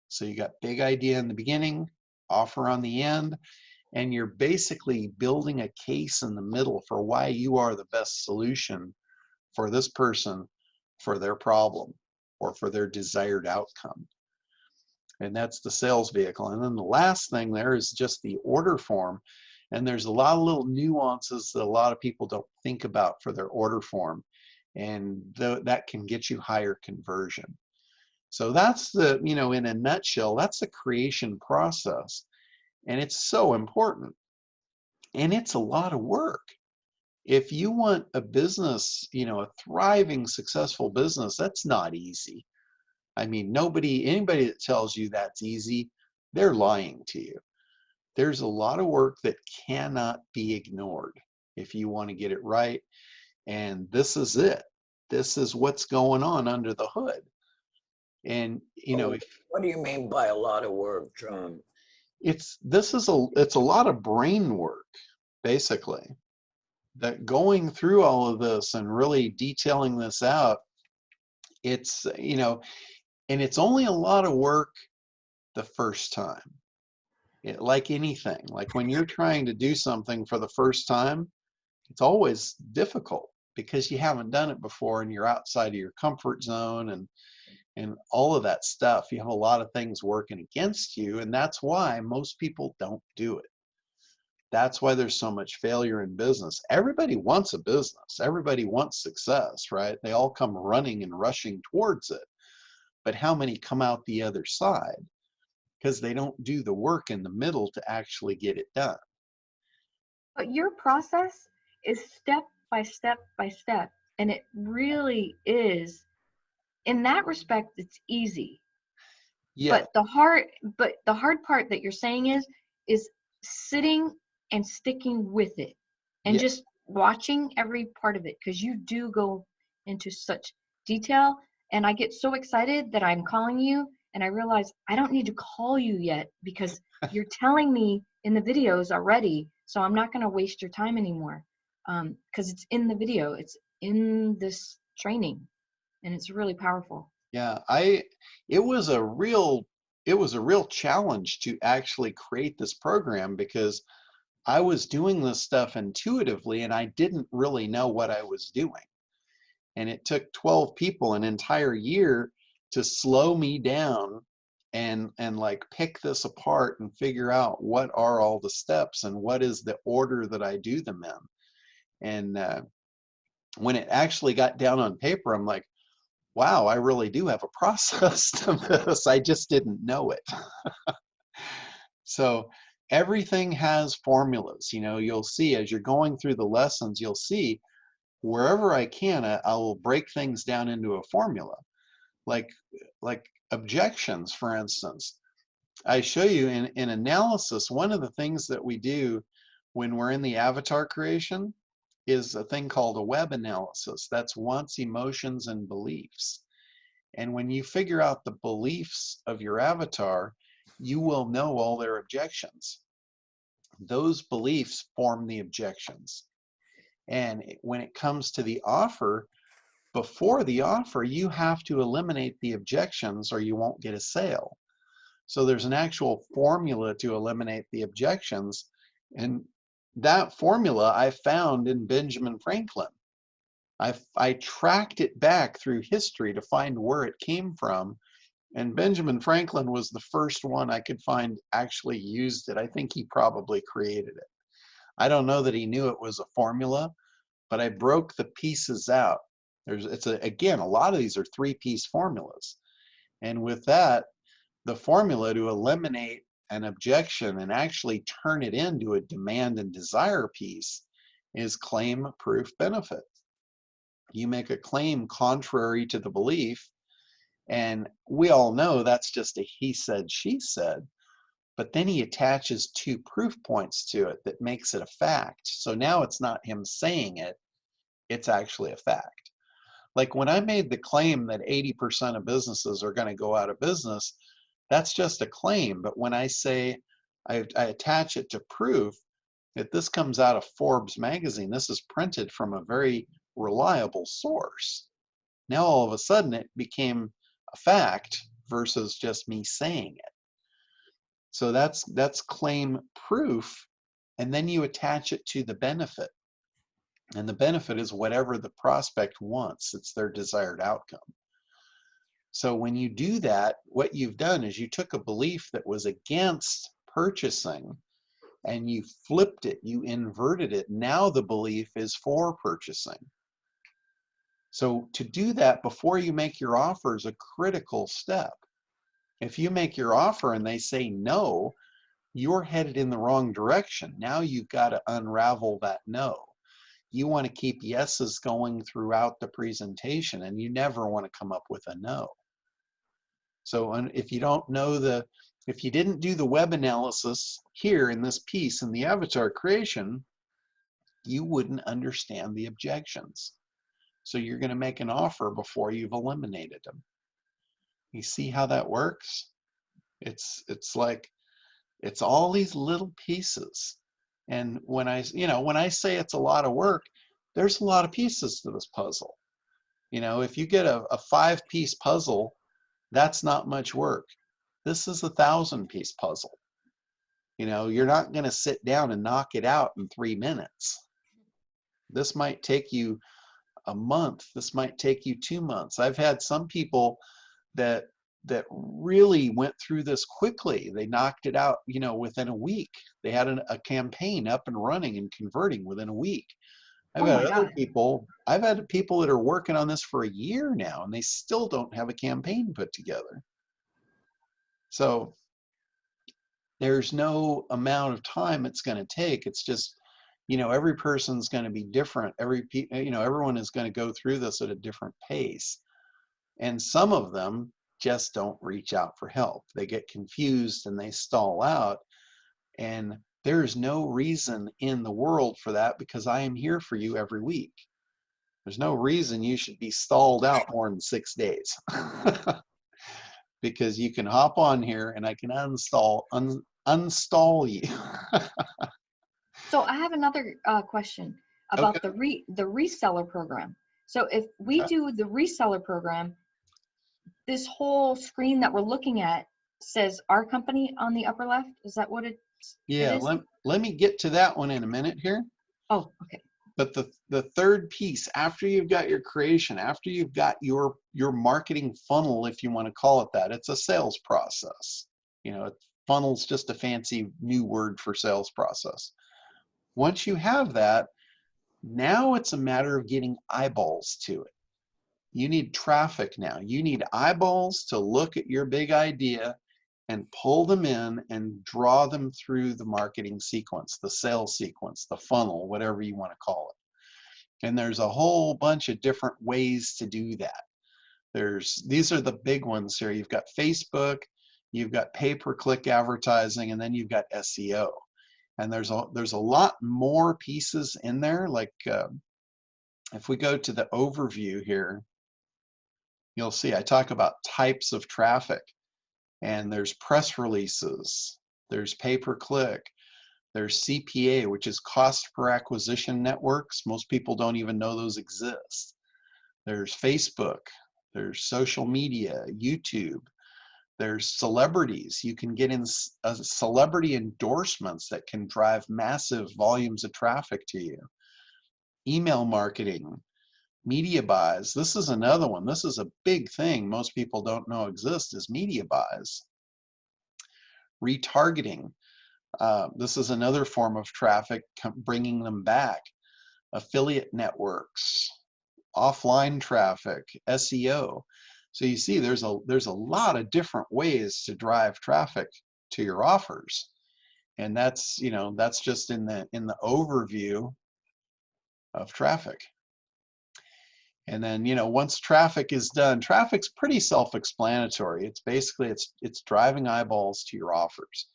So you got big idea in the beginning, offer on the end, and you're basically building a case in the middle for why you are the best solution for this person, for their problem, or for their desired outcome. And that's the sales vehicle. And then the last thing there is just the order form. And there's a lot of little nuances that a lot of people don't think about for their order form. And that can get you higher conversion. So that's the, in a nutshell, that's the creation process. And it's so important. And it's a lot of work. If you want a business, a thriving, successful business, that's not easy. I mean, anybody that tells you that's easy, they're lying to you. There's a lot of work that cannot be ignored if you want to get it right. And this is it. This is what's going on under the hood. And, what do you mean by a lot of work, John? it's a lot of brain work, basically. That going through all of this and really detailing this out, it's, and it's only a lot of work the first time. Like anything, like when you're trying to do something for the first time, it's always difficult because you haven't done it before and you're outside of your comfort zone and all of that stuff. You have a lot of things working against you, and that's why most people don't do it. That's why there's so much failure in business. Everybody wants a business. Everybody wants success, right? They all come running and rushing towards it. But how many come out the other side? Because they don't do the work in the middle to actually get it done. But your process is step by step by step. And it really is, in that respect, it's easy. Yeah. But the hard part that you're saying is sitting and sticking with it and just watching every part of it, because you do go into such detail. And I get so excited that I'm calling you, and I realize I don't need to call you yet because you're telling me in the videos already. So I'm not going to waste your time anymore, because it's in the video, it's in this training, and it's really powerful. Yeah, it was a real challenge to actually create this program because I was doing this stuff intuitively and I didn't really know what I was doing. And it took 12 people an entire year to slow me down and like pick this apart and figure out what are all the steps and what is the order that I do them in. And when it actually got down on paper, I'm like, wow, I really do have a process to this. I just didn't know it. So everything has formulas. You'll see as you're going through the lessons, you'll see wherever I can, I will break things down into a formula. Like objections, for instance. I show you in analysis, one of the things that we do when we're in the avatar creation is a thing called a web analysis. That's wants, emotions, and beliefs. And when you figure out the beliefs of your avatar, you will know all their objections. Those beliefs form the objections. And when it comes to the offer, before the offer, you have to eliminate the objections or you won't get a sale. So there's an actual formula to eliminate the objections. And that formula I found in Benjamin Franklin. I tracked it back through history to find where it came from. And Benjamin Franklin was the first one I could find actually used it. I think he probably created it. I don't know that he knew it was a formula, but I broke the pieces out. Again, a lot of these are 3-piece formulas. And with that, the formula to eliminate an objection and actually turn it into a demand and desire piece is claim, proof, benefit. You make a claim contrary to the belief, And we all know that's just a he said, she said. But then he attaches 2 proof points to it that makes it a fact. So now it's not him saying it, it's actually a fact. Like when I made the claim that 80% of businesses are going to go out of business, that's just a claim. But when I say I attach it to proof that this comes out of Forbes magazine, this is printed from a very reliable source. Now all of a sudden it became a fact versus just me saying it. So that's claim proof, and then you attach it to the benefit. And the benefit is whatever the prospect wants. It's their desired outcome. So when you do that, what you've done is you took a belief that was against purchasing and you flipped it, you inverted it. Now the belief is for purchasing. So to do that before you make your offer is a critical step. If you make your offer and they say no, you're headed in the wrong direction. Now you've got to unravel that no. You want to keep yeses going throughout the presentation, and you never want to come up with a no. So if you don't know if you didn't do the web analysis here in this piece in the avatar creation, you wouldn't understand the objections. So you're going to make an offer before you've eliminated them. You see how that works? It's like, it's all these little pieces. And when I say it's a lot of work, there's a lot of pieces to this puzzle. If you get a 5-piece puzzle, that's not much work. This is a 1,000-piece puzzle. You're not going to sit down and knock it out in 3 minutes. This might take you a month. This might take you 2 months. I've had some people that really went through this quickly. They knocked it out, within a week. They had a campaign up and running and converting within a week. I've had people that are working on this for a year now, and they still don't have a campaign put together. So there's no amount of time it's going to take. It's just, every person's going to be different. Everyone is going to go through this at a different pace. And some of them just don't reach out for help. They get confused and they stall out. And there is no reason in the world for that, because I am here for you every week. There's no reason you should be stalled out more than 6 days. Because you can hop on here and I can unstall you. So I have another question about the reseller program. So if we do the reseller program, this whole screen that we're looking at says our company on the upper left. Is that what it is? Let me get to that one in a minute here. Oh, okay. But the third piece, after you've got your creation, after you've got your marketing funnel, if you want to call it that, it's a sales process. Funnel's just a fancy new word for sales process. Once you have that, now it's a matter of getting eyeballs to it. You need traffic now. You need eyeballs to look at your big idea and pull them in and draw them through the marketing sequence, the sales sequence, the funnel, whatever you want to call it. And there's a whole bunch of different ways to do that. These are the big ones here. You've got Facebook, you've got pay-per-click advertising, and then you've got SEO. And there's a lot more pieces in there. Like if we go to the overview here, you'll see I talk about types of traffic. And there's press releases, there's pay-per-click, there's CPA, which is cost per acquisition networks. Most people don't even know those exist. There's Facebook, there's social media, YouTube, there's celebrities. You can get in celebrity endorsements that can drive massive volumes of traffic to you. Email marketing, media buys. This is another one. This is a big thing most people don't know exists, is media buys. Retargeting. This is another form of traffic, bringing them back. Affiliate networks, offline traffic, SEO. So you see there's a lot of different ways to drive traffic to your offers. And that's just in the overview of traffic. And then, you know, once traffic is done, traffic's pretty self-explanatory. It's basically, it's driving eyeballs to your offers.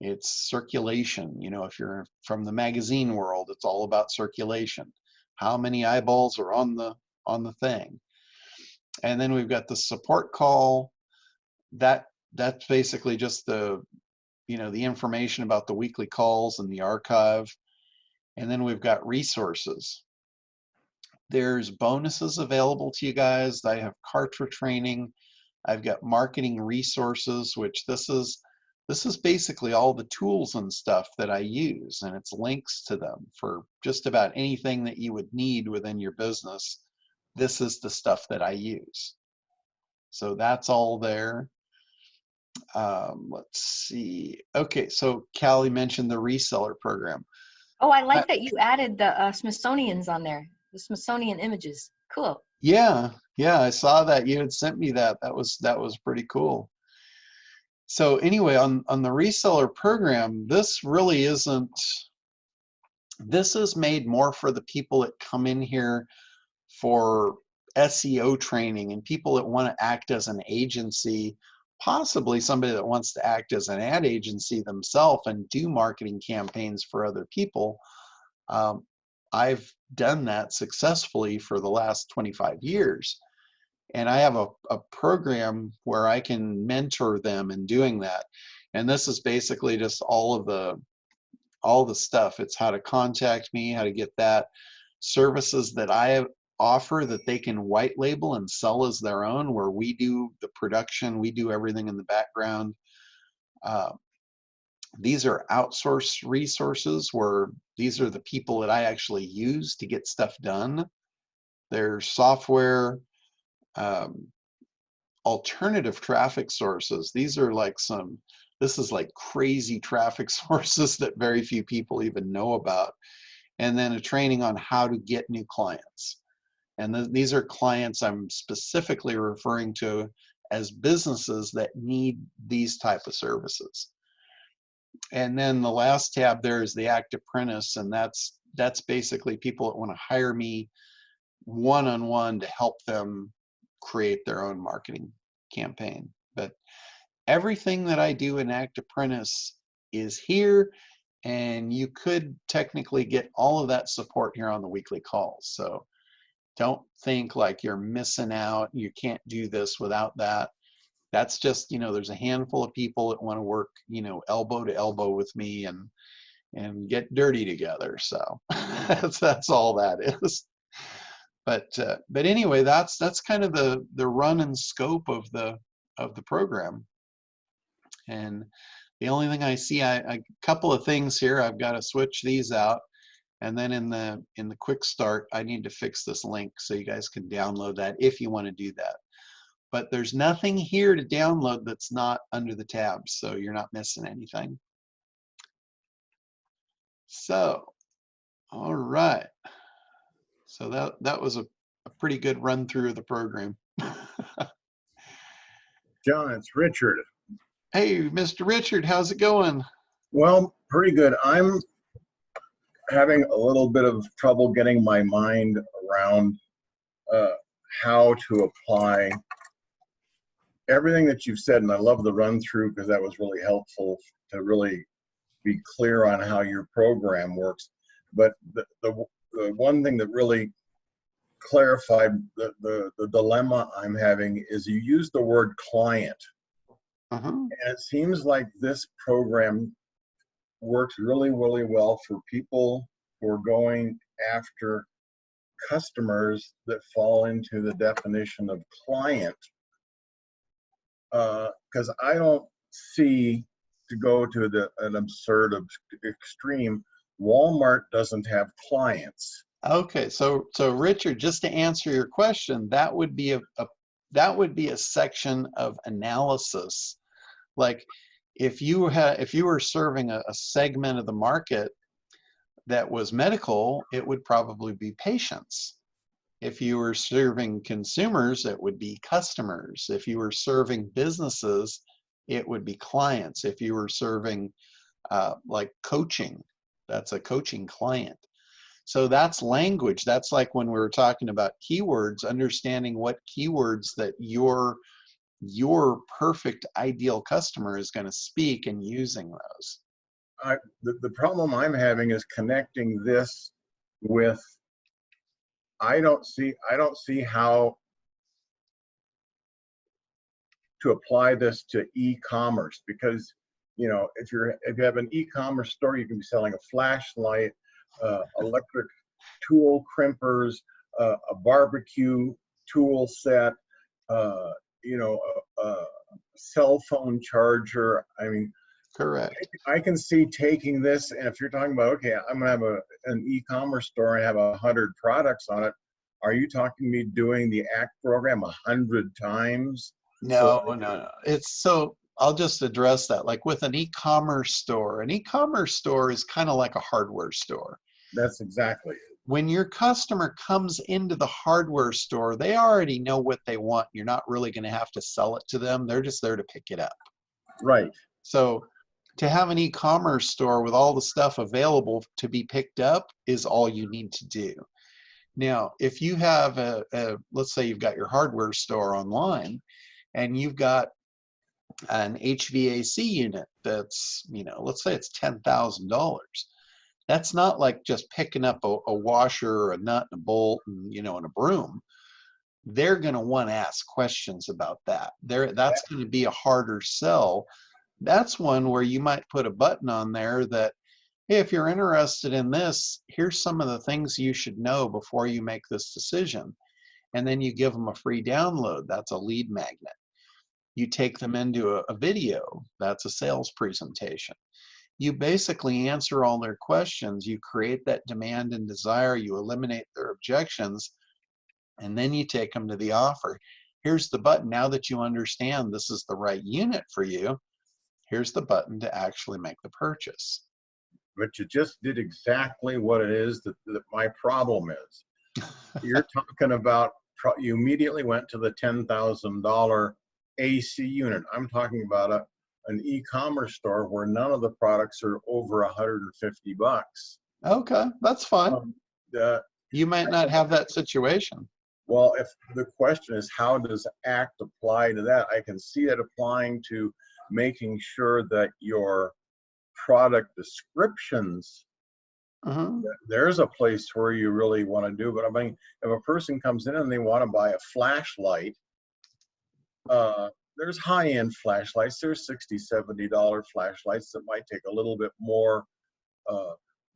It's circulation. You know, if you're from the magazine world, it's all about circulation. How many eyeballs are on the thing? And then we've got the support call. That's basically just the, you know, the information about the weekly calls and the archive. And then we've got resources. There's bonuses available to you guys. I have Kartra training. I've got marketing resources, which this is basically all the tools and stuff that I use, and it's links to them for just about anything that you would need within your business. This is the stuff that I use. So that's all there. Let's see. Okay, so Callie mentioned the reseller program. Oh, I like that you added the Smithsonian's on there, the Smithsonian images. Cool. Yeah, I saw that. You had sent me that. That was pretty cool. So anyway, on the reseller program, this really isn't, this is made more for the people that come in here for SEO training and people that want to act as an agency, possibly somebody that wants to act as an ad agency themselves and do marketing campaigns for other people. I've done that successfully for the last 25 years. And I have a program where I can mentor them in doing that. And this is basically just all the stuff. It's how to contact me, how to get that, services that I offer that they can white label and sell as their own, where we do the production, we do everything in the background. These are outsourced resources where these are the people that I actually use to get stuff done. There's software, alternative traffic sources. These are like this is like crazy traffic sources that very few people even know about. And then a training on how to get new clients. And these are clients I'm specifically referring to as businesses that need these type of services. And then the last tab there is the Apprentice, and that's basically people that want to hire me one-on-one to help them create their own marketing campaign. But everything that I do in Apprentice is here, and you could technically get all of that support here on the weekly calls. So don't think like you're missing out, you can't do this without that. That's just, you know, there's a handful of people that want to work, you know, elbow to elbow with me and get dirty together. So that's all that is. But anyway, that's kind of the run and scope of the program. And the only thing I see, a couple of things here, I've got to switch these out. And then in the quick start, I need to fix this link so you guys can download that if you want to do that. But there's nothing here to download that's not under the tabs, so you're not missing anything. So, all right. So that was a pretty good run through of the program. John, it's Richard. Hey, Mr. Richard, how's it going? Well, pretty good. I'm having a little bit of trouble getting my mind around how to apply everything that you've said, and I love the run through because that was really helpful to really be clear on how your program works. But the one thing that really clarified the dilemma I'm having is you use the word client. And it seems like this program works really, really well for people who are going after customers that fall into the definition of client. Because I don't see, to go to an absurd extreme, Walmart doesn't have clients. Okay, so Richard, just to answer your question, that would be a section of analysis. Like if you were serving a segment of the market that was medical, it would probably be patients. If you were serving consumers, it would be customers. If you were serving businesses, it would be clients. If you were serving like coaching, that's a coaching client. So that's language. That's like when we were talking about keywords, understanding what keywords that your perfect ideal customer is going to speak and using those. The problem I'm having is connecting this with, I don't see how to apply this to e-commerce, because if you have an e-commerce store, you can be selling a flashlight, electric tool crimpers, a barbecue tool set, a cell phone charger. I mean, correct. I can see taking this, and if you're talking about, okay, I'm gonna have an e-commerce store and have 100 products on it, are you talking me doing the ACT program 100 times? No, no. It's so, I'll just address that. Like with an e-commerce store, an e-commerce store is kind of like a hardware store. That's exactly it. When your customer comes into the hardware store, they already know what they want. You're not really going to have to sell it to them. They're just there to pick it up. Right. So to have an e-commerce store with all the stuff available to be picked up is all you need to do. Now, if you have let's say you've got your hardware store online and you've got an HVAC unit that's, let's say it's $10,000. That's not like just picking up a washer or a nut and a bolt and, and a broom. They're going to want to ask questions about that. That's going to be a harder sell. That's one where you might put a button on there that, hey, if you're interested in this, here's some of the things you should know before you make this decision. And then you give them a free download. That's a lead magnet. You take them into a video. That's a sales presentation. You basically answer all their questions. You create that demand and desire. You eliminate their objections. And then you take them to the offer. Here's the button. Now that you understand this is the right unit for you, here's the button to actually make the purchase. But you just did exactly what it is that my problem is. You're talking about, you immediately went to the $10,000 AC unit. I'm talking about an e-commerce store where none of the products are over 150 bucks. Okay, that's fine. You might not have that situation. Well, if the question is how does ACT apply to that, I can see it applying to making sure that your product descriptions, there's a place where you really want to do. But I mean, if a person comes in and they want to buy a flashlight, there's high-end flashlights. There's $60, $70 flashlights that might take a little bit more,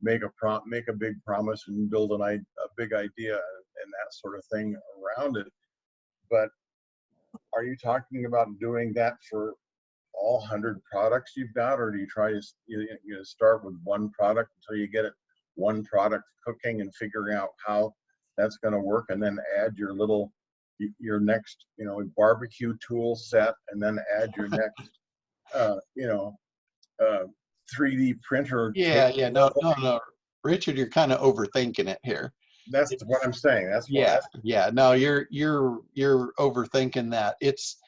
make a big promise and build a big idea and that sort of thing around it. But are you talking about doing that for all 100 products you've got, or do you try to start with one product until you get it one product cooking and figuring out how that's going to work, and then add your next barbecue tool set, and then add your next 3D printer? No, Richard, you're kind of overthinking it here. That's what I'm saying. No, you're overthinking that. It's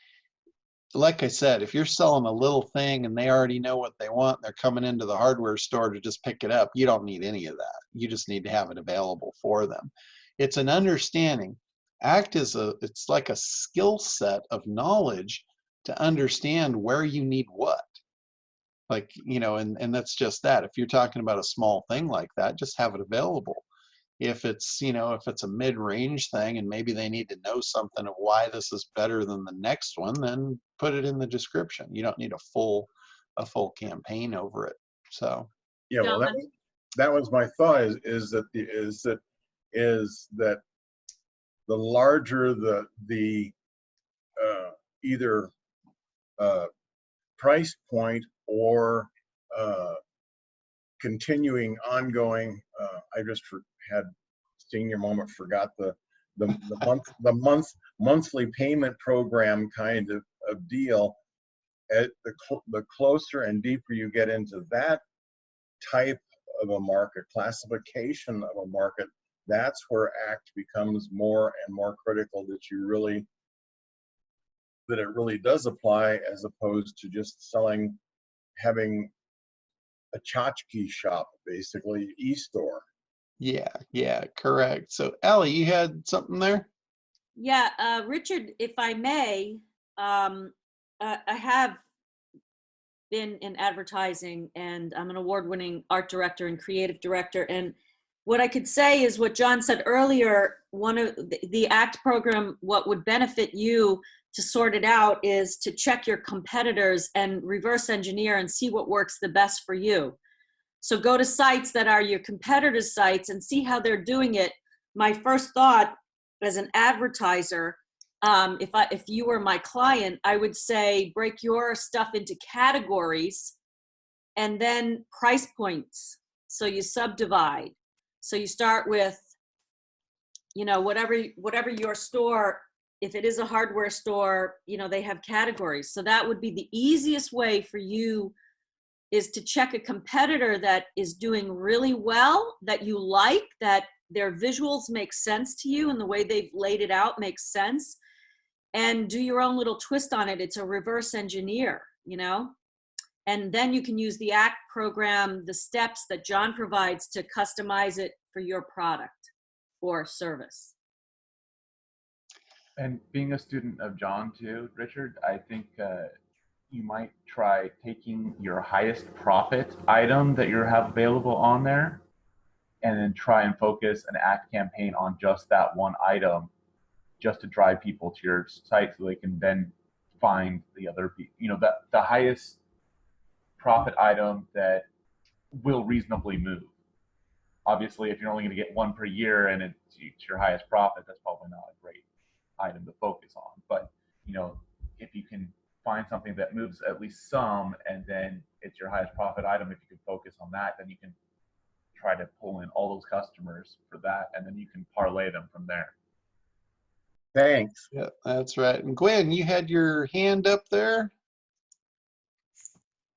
like I said, if you're selling a little thing and they already know what they want, they're coming into the hardware store to just pick it up, you don't need any of that. You just need to have it available for them. It's an understanding. ACT it's like a skill set of knowledge to understand where you need what. Like, and that's just that. If you're talking about a small thing like that, just have it available. If it's, if it's a mid-range thing and maybe they need to know something of why this is better than the next one, then put it in the description. You don't need a full campaign over it. So yeah, well, that was my thought. Is that the larger the either price point or continuing ongoing, I just had senior moment, forgot the monthly payment program kind of deal. At the closer and deeper you get into that type of a market, classification of a market, that's where ACT becomes more and more critical, that it really does apply, as opposed to just having a tchotchke shop, basically, e-store. Yeah, correct. So Allie, you had something there? Yeah, Richard, if I may, I have been in advertising, and I'm an award-winning art director and creative director. And what I could say is what John said earlier, one of the ACT program, what would benefit you to sort it out is to check your competitors and reverse engineer and see what works the best for you. So go to sites that are your competitors' sites and see how they're doing it. My first thought as an advertiser, if you were my client, I would say break your stuff into categories and then price points. So you subdivide. So you start with, you know, whatever your store, if it is a hardware store, you know, they have categories. So that would be the easiest way for you, is to check a competitor that is doing really well, that you like, that their visuals make sense to you and the way they've laid it out makes sense, and do your own little twist on it. It's a reverse engineer, you know? And then you can use the ACT program, the steps that John provides, to customize it for your product or service. And being a student of John too, Richard, I think you might try taking your highest profit item that you have available on there, and then try and focus an ACT campaign on just that one item, just to drive people to your site so they can then find the other, you know, the highest profit item that will reasonably move. Obviously, if you're only going to get one per year and it's your highest profit, that's probably not a great item to focus on. But, you know, if you can find something that moves at least some, and then it's your highest profit item, if you can focus on that, then you can try to pull in all those customers for that, and then you can parlay them from there. Thanks. Yeah, that's right. And Gwen, you had your hand up there?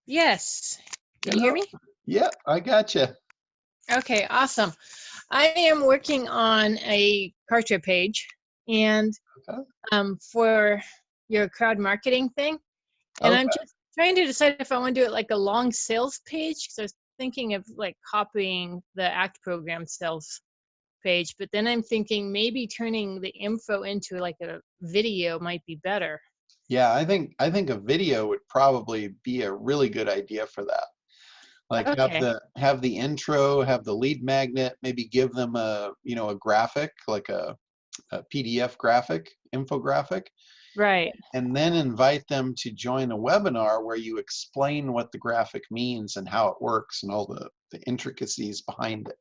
Yes. Can you hear me? Yeah, I got you. Okay, awesome. I am working on a Kartra page, and for your crowd marketing thing, and I'm just trying to decide if I want to do it like a long sales page, because I was thinking of like copying the ACT program sales page, but then I'm thinking maybe turning the info into like a video might be better. Yeah, I think a video would probably be a really good idea for that. Like have the intro, have the lead magnet, maybe give them a, you know, a graphic, like a PDF graphic, infographic. Right. And then invite them to join a webinar where you explain what the graphic means and how it works and all the intricacies behind it.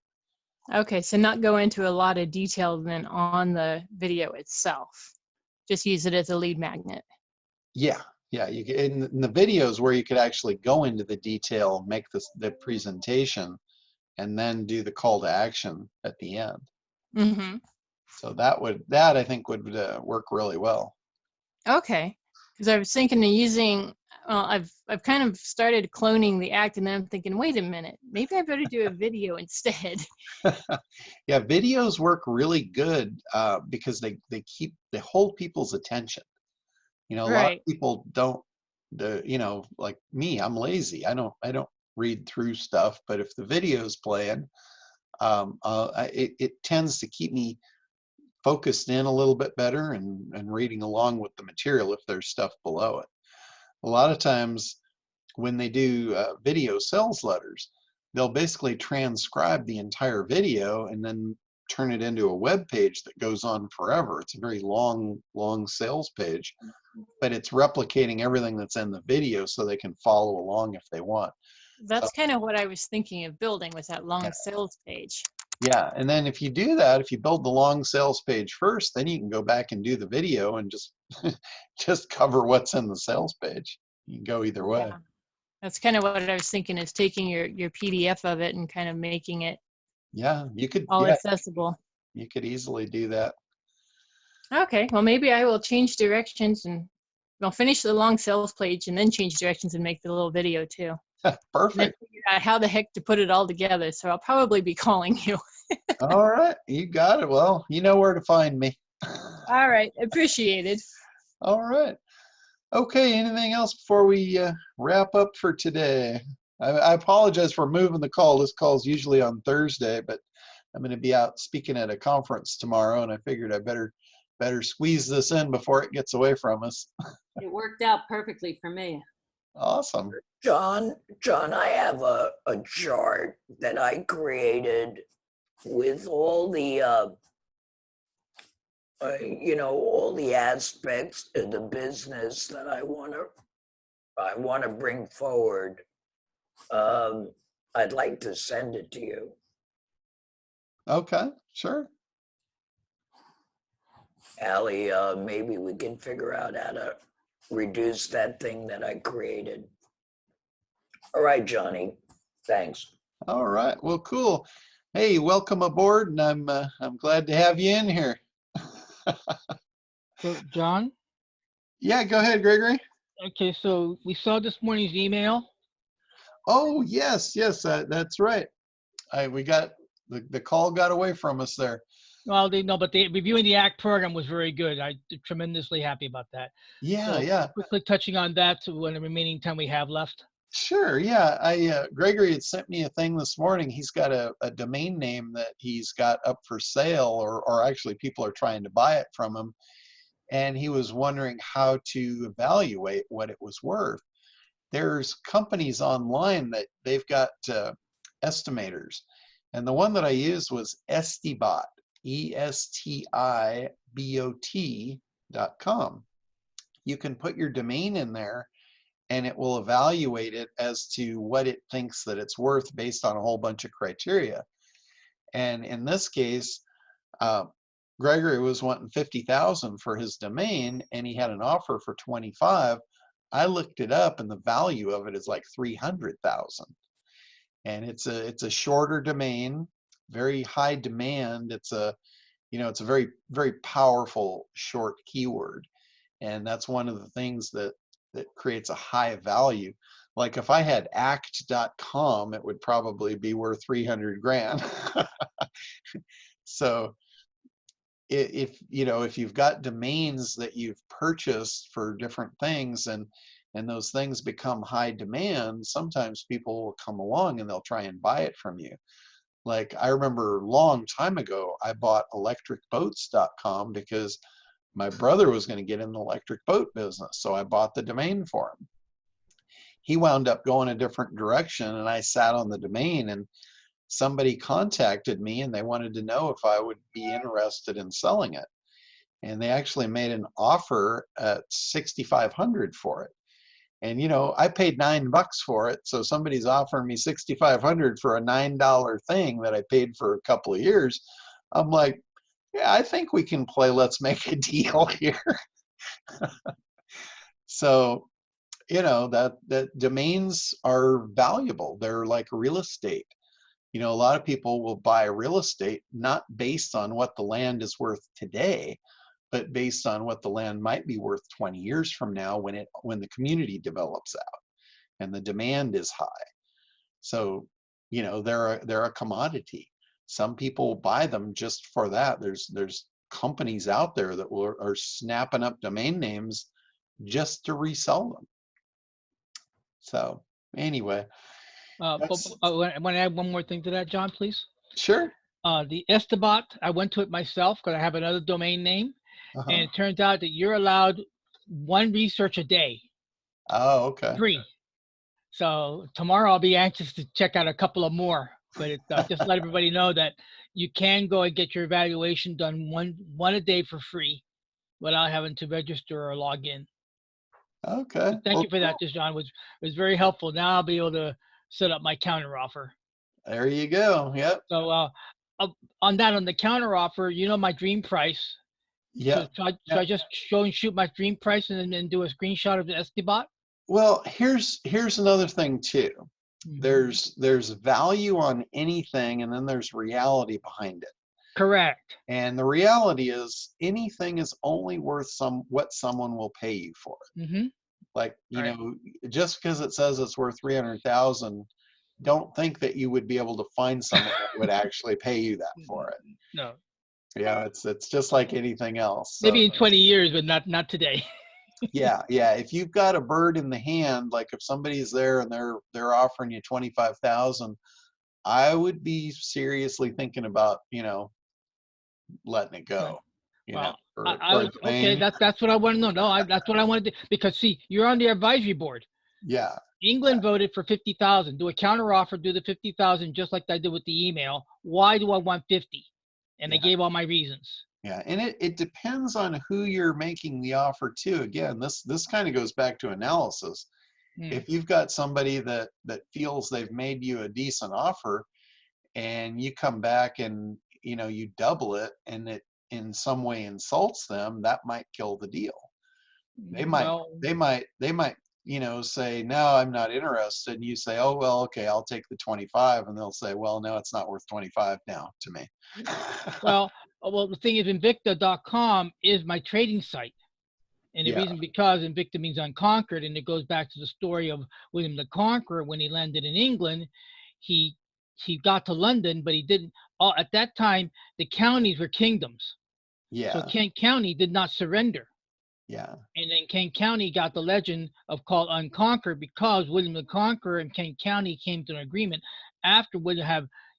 Okay, so not go into a lot of detail then on the video itself. Just use it as a lead magnet. Yeah, you in the videos where you could actually go into the detail, make the presentation, and then do the call to action at the end. Mm-hmm. So that I think would work really well. Okay, because I was thinking of using. Well, I've kind of started cloning the ACT, and then I'm thinking, wait a minute, maybe I better do a video instead. Yeah, videos work really good because they hold people's attention. You know, a lot of people don't. You know, like me, I'm lazy. I don't read through stuff. But if the video's playing, it tends to keep me focused in a little bit better and reading along with the material if there's stuff below it. A lot of times when they do video sales letters, they'll basically transcribe the entire video and then turn it into a web page that goes on forever. It's a very long sales page, but it's replicating everything that's in the video so they can follow along if they want. That's kind of what I was thinking of building, with that long sales page. Yeah, and then if you do that, if you build the long sales page first, then you can go back and do the video and just just cover what's in the sales page. You can go either way. Yeah. That's kind of what I was thinking, is taking your PDF of it and kind of making it you could all accessible. You could easily do that. Okay, well, maybe I will change directions, and I'll finish the long sales page and then change directions and make the little video too. Perfect. And then figure out how the heck to put it all together. So I'll probably be calling you. All right, you got it. Well, you know where to find me. All right, appreciated. All right. Okay, anything else before we wrap up for today? I apologize for moving the call. This call is usually on Thursday, but I'm going to be out speaking at a conference tomorrow, and I figured I better squeeze this in before it gets away from us. It worked out perfectly for me. Awesome. John, I have a chart that I created with all the, all the aspects of the business that I want to bring forward. I'd like to send it to you. Okay, sure. Allie, maybe we can figure out how to reduce that thing that I created. All right, Johnny, thanks. All right, well, cool. Hey, welcome aboard, and I'm glad to have you in here. So, John? Yeah, go ahead, Gregory. Okay, so we saw this morning's email. Oh, yes, that's right. We got the call got away from us there. Well, but the reviewing the ACT program was very good. I'm tremendously happy about that. Yeah, so yeah. Quickly touching on that when the remaining time we have left. Sure, yeah. Gregory had sent me a thing this morning. He's got a domain name that he's got up for sale, or actually people are trying to buy it from him. And he was wondering how to evaluate what it was worth. There's companies online that they've got estimators. And the one that I used was Estibot, ESTIBOT.com. You can put your domain in there and it will evaluate it as to what it thinks that it's worth based on a whole bunch of criteria. And in this case, Gregory was wanting 50,000 for his domain, and he had an offer for 25. I looked it up, and the value of it is like 300,000. And it's a shorter domain, very high demand. It's a very, very powerful short keyword, and that's one of the things that creates a high value. Like if I had act.com, it would probably be worth 300 grand. So if you've got domains that you've purchased for different things and those things become high demand, sometimes people will come along and they'll try and buy it from you. Like I remember a long time ago, I bought electricboats.com because my brother was going to get in the electric boat business. So I bought the domain for him. He wound up going a different direction, and I sat on the domain, and somebody contacted me and they wanted to know if I would be interested in selling it. And they actually made an offer at $6,500 for it. And I paid $9 for it. So somebody's offering me $6,500 for a $9 thing that I paid for a couple of years. I'm like, yeah, I think we can play let's make a deal here. So, that domains are valuable. They're like real estate. A lot of people will buy real estate not based on what the land is worth today, but based on what the land might be worth 20 years from now when the community develops out and the demand is high. So, they're a commodity. Some people buy them just for that. There's companies out there that are snapping up domain names just to resell them. So anyway. I want to add one more thing to that, John, please. Sure. The Estibot, I went to it myself because I have another domain name. Uh-huh. And it turns out that you're allowed one research a day. Oh, okay. Free. So tomorrow I'll be anxious to check out a couple of more. But just let everybody know that you can go and get your evaluation done one a day for free without having to register or log in. Okay. So thank you for that, John. It was very helpful. Now I'll be able to set up my counter offer. There you go. Yep. So on the counter offer, my dream price. Yeah. So I just shoot my dream price and then do a screenshot of the Estibot? Well, here's another thing too. Mm-hmm. There's value on anything, and then there's reality behind it. Correct. And the reality is anything is only worth what someone will pay you for it. Mm-hmm. Like, just because it says it's worth 300,000, don't think that you would be able to find someone that would actually pay you that for it. No. Yeah, it's just like anything else. So, maybe in 20 years, but not today. yeah. If you've got a bird in the hand, like if somebody's there and they're offering you 25,000, I would be seriously thinking about, letting it go, Well, for I a okay. domain. That's what I want to know. No, that's what I wanted to, because see, you're on the advisory board. Yeah. England voted for 50,000. Do a counter offer, do the 50,000 just like I did with the email. Why do I want 50? And I Yeah. gave all my reasons. Yeah, and it depends on who you're making the offer to. Again, this kind of goes back to analysis. If you've got somebody that feels they've made you a decent offer, and you come back and you double it, and it in some way insults them, that might kill the deal. They might Well, say, no, I'm not interested, and you say, oh well, okay, I'll take the 25, and they'll say, well, no, it's not worth 25 now to me. well, the thing is, Invicta.com is my trading site. And the Yeah. reason, because Invicta means unconquered, and it goes back to the story of William the Conqueror. When he landed in England, he got to London, but he didn't. At that time, the counties were kingdoms. Yeah. So Kent County did not surrender. Yeah. And then Kent County got the legend of called Unconquered, because William the Conqueror and Kent County came to an agreement after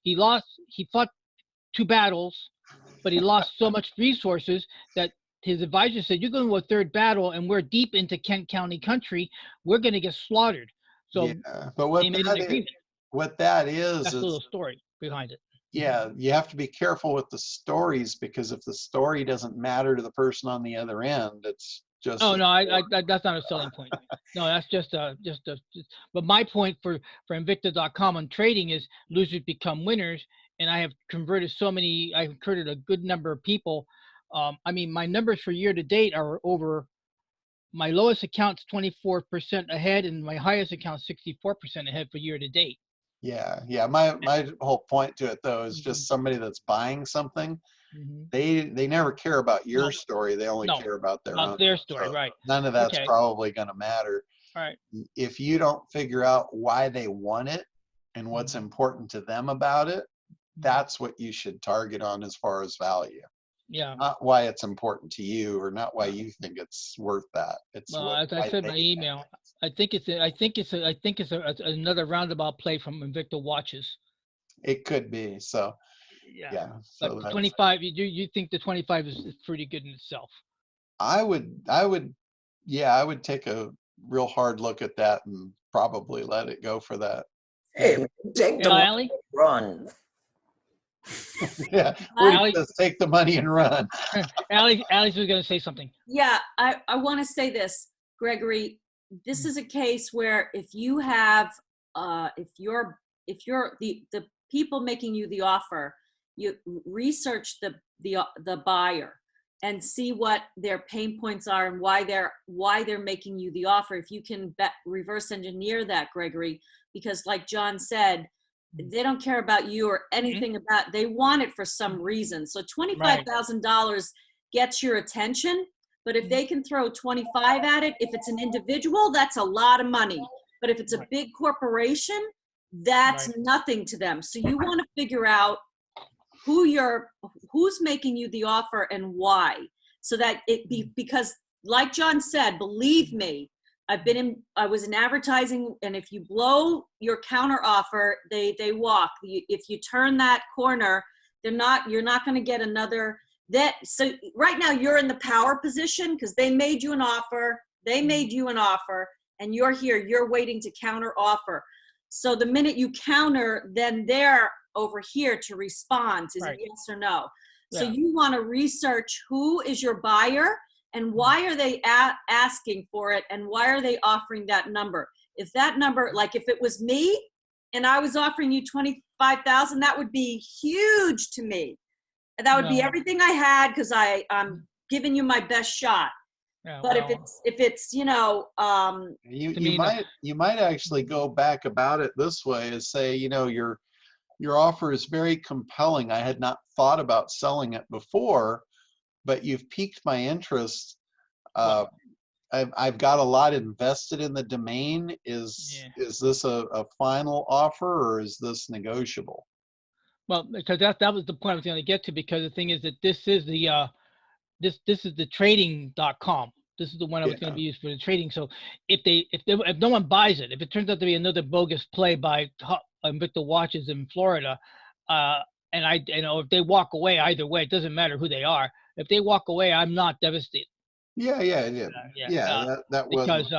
he fought 2 battles, but he lost so much resources that his advisor said, you're going to a 3rd battle and we're deep into Kent County country. We're going to get slaughtered. So Yeah, but they made an agreement. what that is That's a little story behind it. yeah, you have to be careful with the stories, because if the story doesn't matter to the person on the other end, it's just Oh no, that's not a selling point. No, that's but my point for Invicta.com on trading is losers become winners, and I have converted a good number of people. I mean, my numbers for year to date are over. My lowest account's 24% ahead, and my highest account 64% ahead for year to date. yeah. My whole point to it though is just somebody that's buying something. They never care about your story. They only care about their own. Their story, so right? None of that's Okay. probably going to matter. Right. If you don't figure out why they want it and what's important to them about it, that's what you should target on as far as value. Yeah. Not why it's important to you, or not why you think it's worth that. It's Well, as I said in my email, I think it's another roundabout play from Invicta Watches. It could be. So yeah. So But 25, you think the 25 is pretty good in itself? I would take a real hard look at that and probably let it go for that. Hey, take the money, run. Yeah, we just take the money and run. Alex was going to say something. Yeah, I want to say this, Gregory. This is a case where if you have, if you're the people making you the offer, you research the buyer and see what their pain points are and why they're making you the offer. If you can reverse engineer that, Gregory, because like John said, they don't care about you or anything about, they want it for some reason. So $25,000 gets your attention, but if they can throw 25 at it, if it's an individual, that's a lot of money. But if it's a big corporation, that's nothing to them. So you want to figure out who's making you the offer and why, so that because like John said, believe me, I was in advertising, and if you blow your counter offer, they walk. If you turn that corner, you're not going to get another. So right now you're in the power position because they made you an offer. They made you an offer, and you're here. You're waiting to counter offer. So the minute you counter, then they're over here to respond. Is it yes or no? So you want to research who is your buyer and why are they asking for it, and why are they offering that number? If that number, like if it was me and I was offering you 25,000, that would be huge to me. That would be everything I had, because I'm giving you my best shot. Yeah, but if it's you might actually go back about it this way, and say, your offer is very compelling. I had not thought about selling it before, but you've piqued my interest. I've got a lot invested in the domain. Is this a final offer, or is this negotiable? Well, because that was the point I was going to get to, because the thing is that this is the trading.com. this is the one that's going to be used for the trading. So if no one buys it, if it turns out to be another bogus play by Victor Watches in Florida, and if they walk away, either way, it doesn't matter who they are. If they walk away, I'm not devastated. Yeah. That was because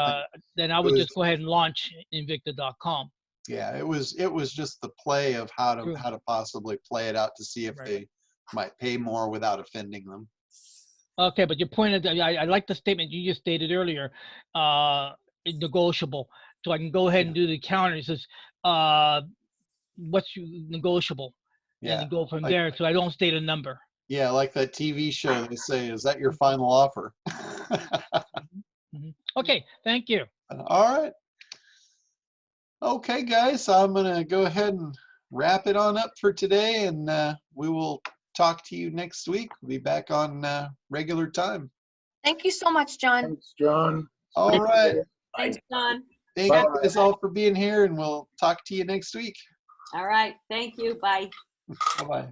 then I would just go ahead and launch Invicta.com. Yeah, it was just the play of how to possibly play it out to see if they might pay more without offending them. Okay, but your point is, I like the statement you just stated earlier, negotiable. So I can go ahead and do the counter. It says, what's negotiable? Yeah. And go from there. So I don't state a number. Yeah, like that TV show, they say, is that your final offer? Okay, thank you. All right. Okay, guys, I'm going to go ahead and wrap it on up for today, and we will talk to you next week. We'll be back on regular time. Thank you so much, John. Thanks, John. All right. Thanks, John. Thank you guys all for being here, and we'll talk to you next week. All right. Thank you. Bye. Bye-bye.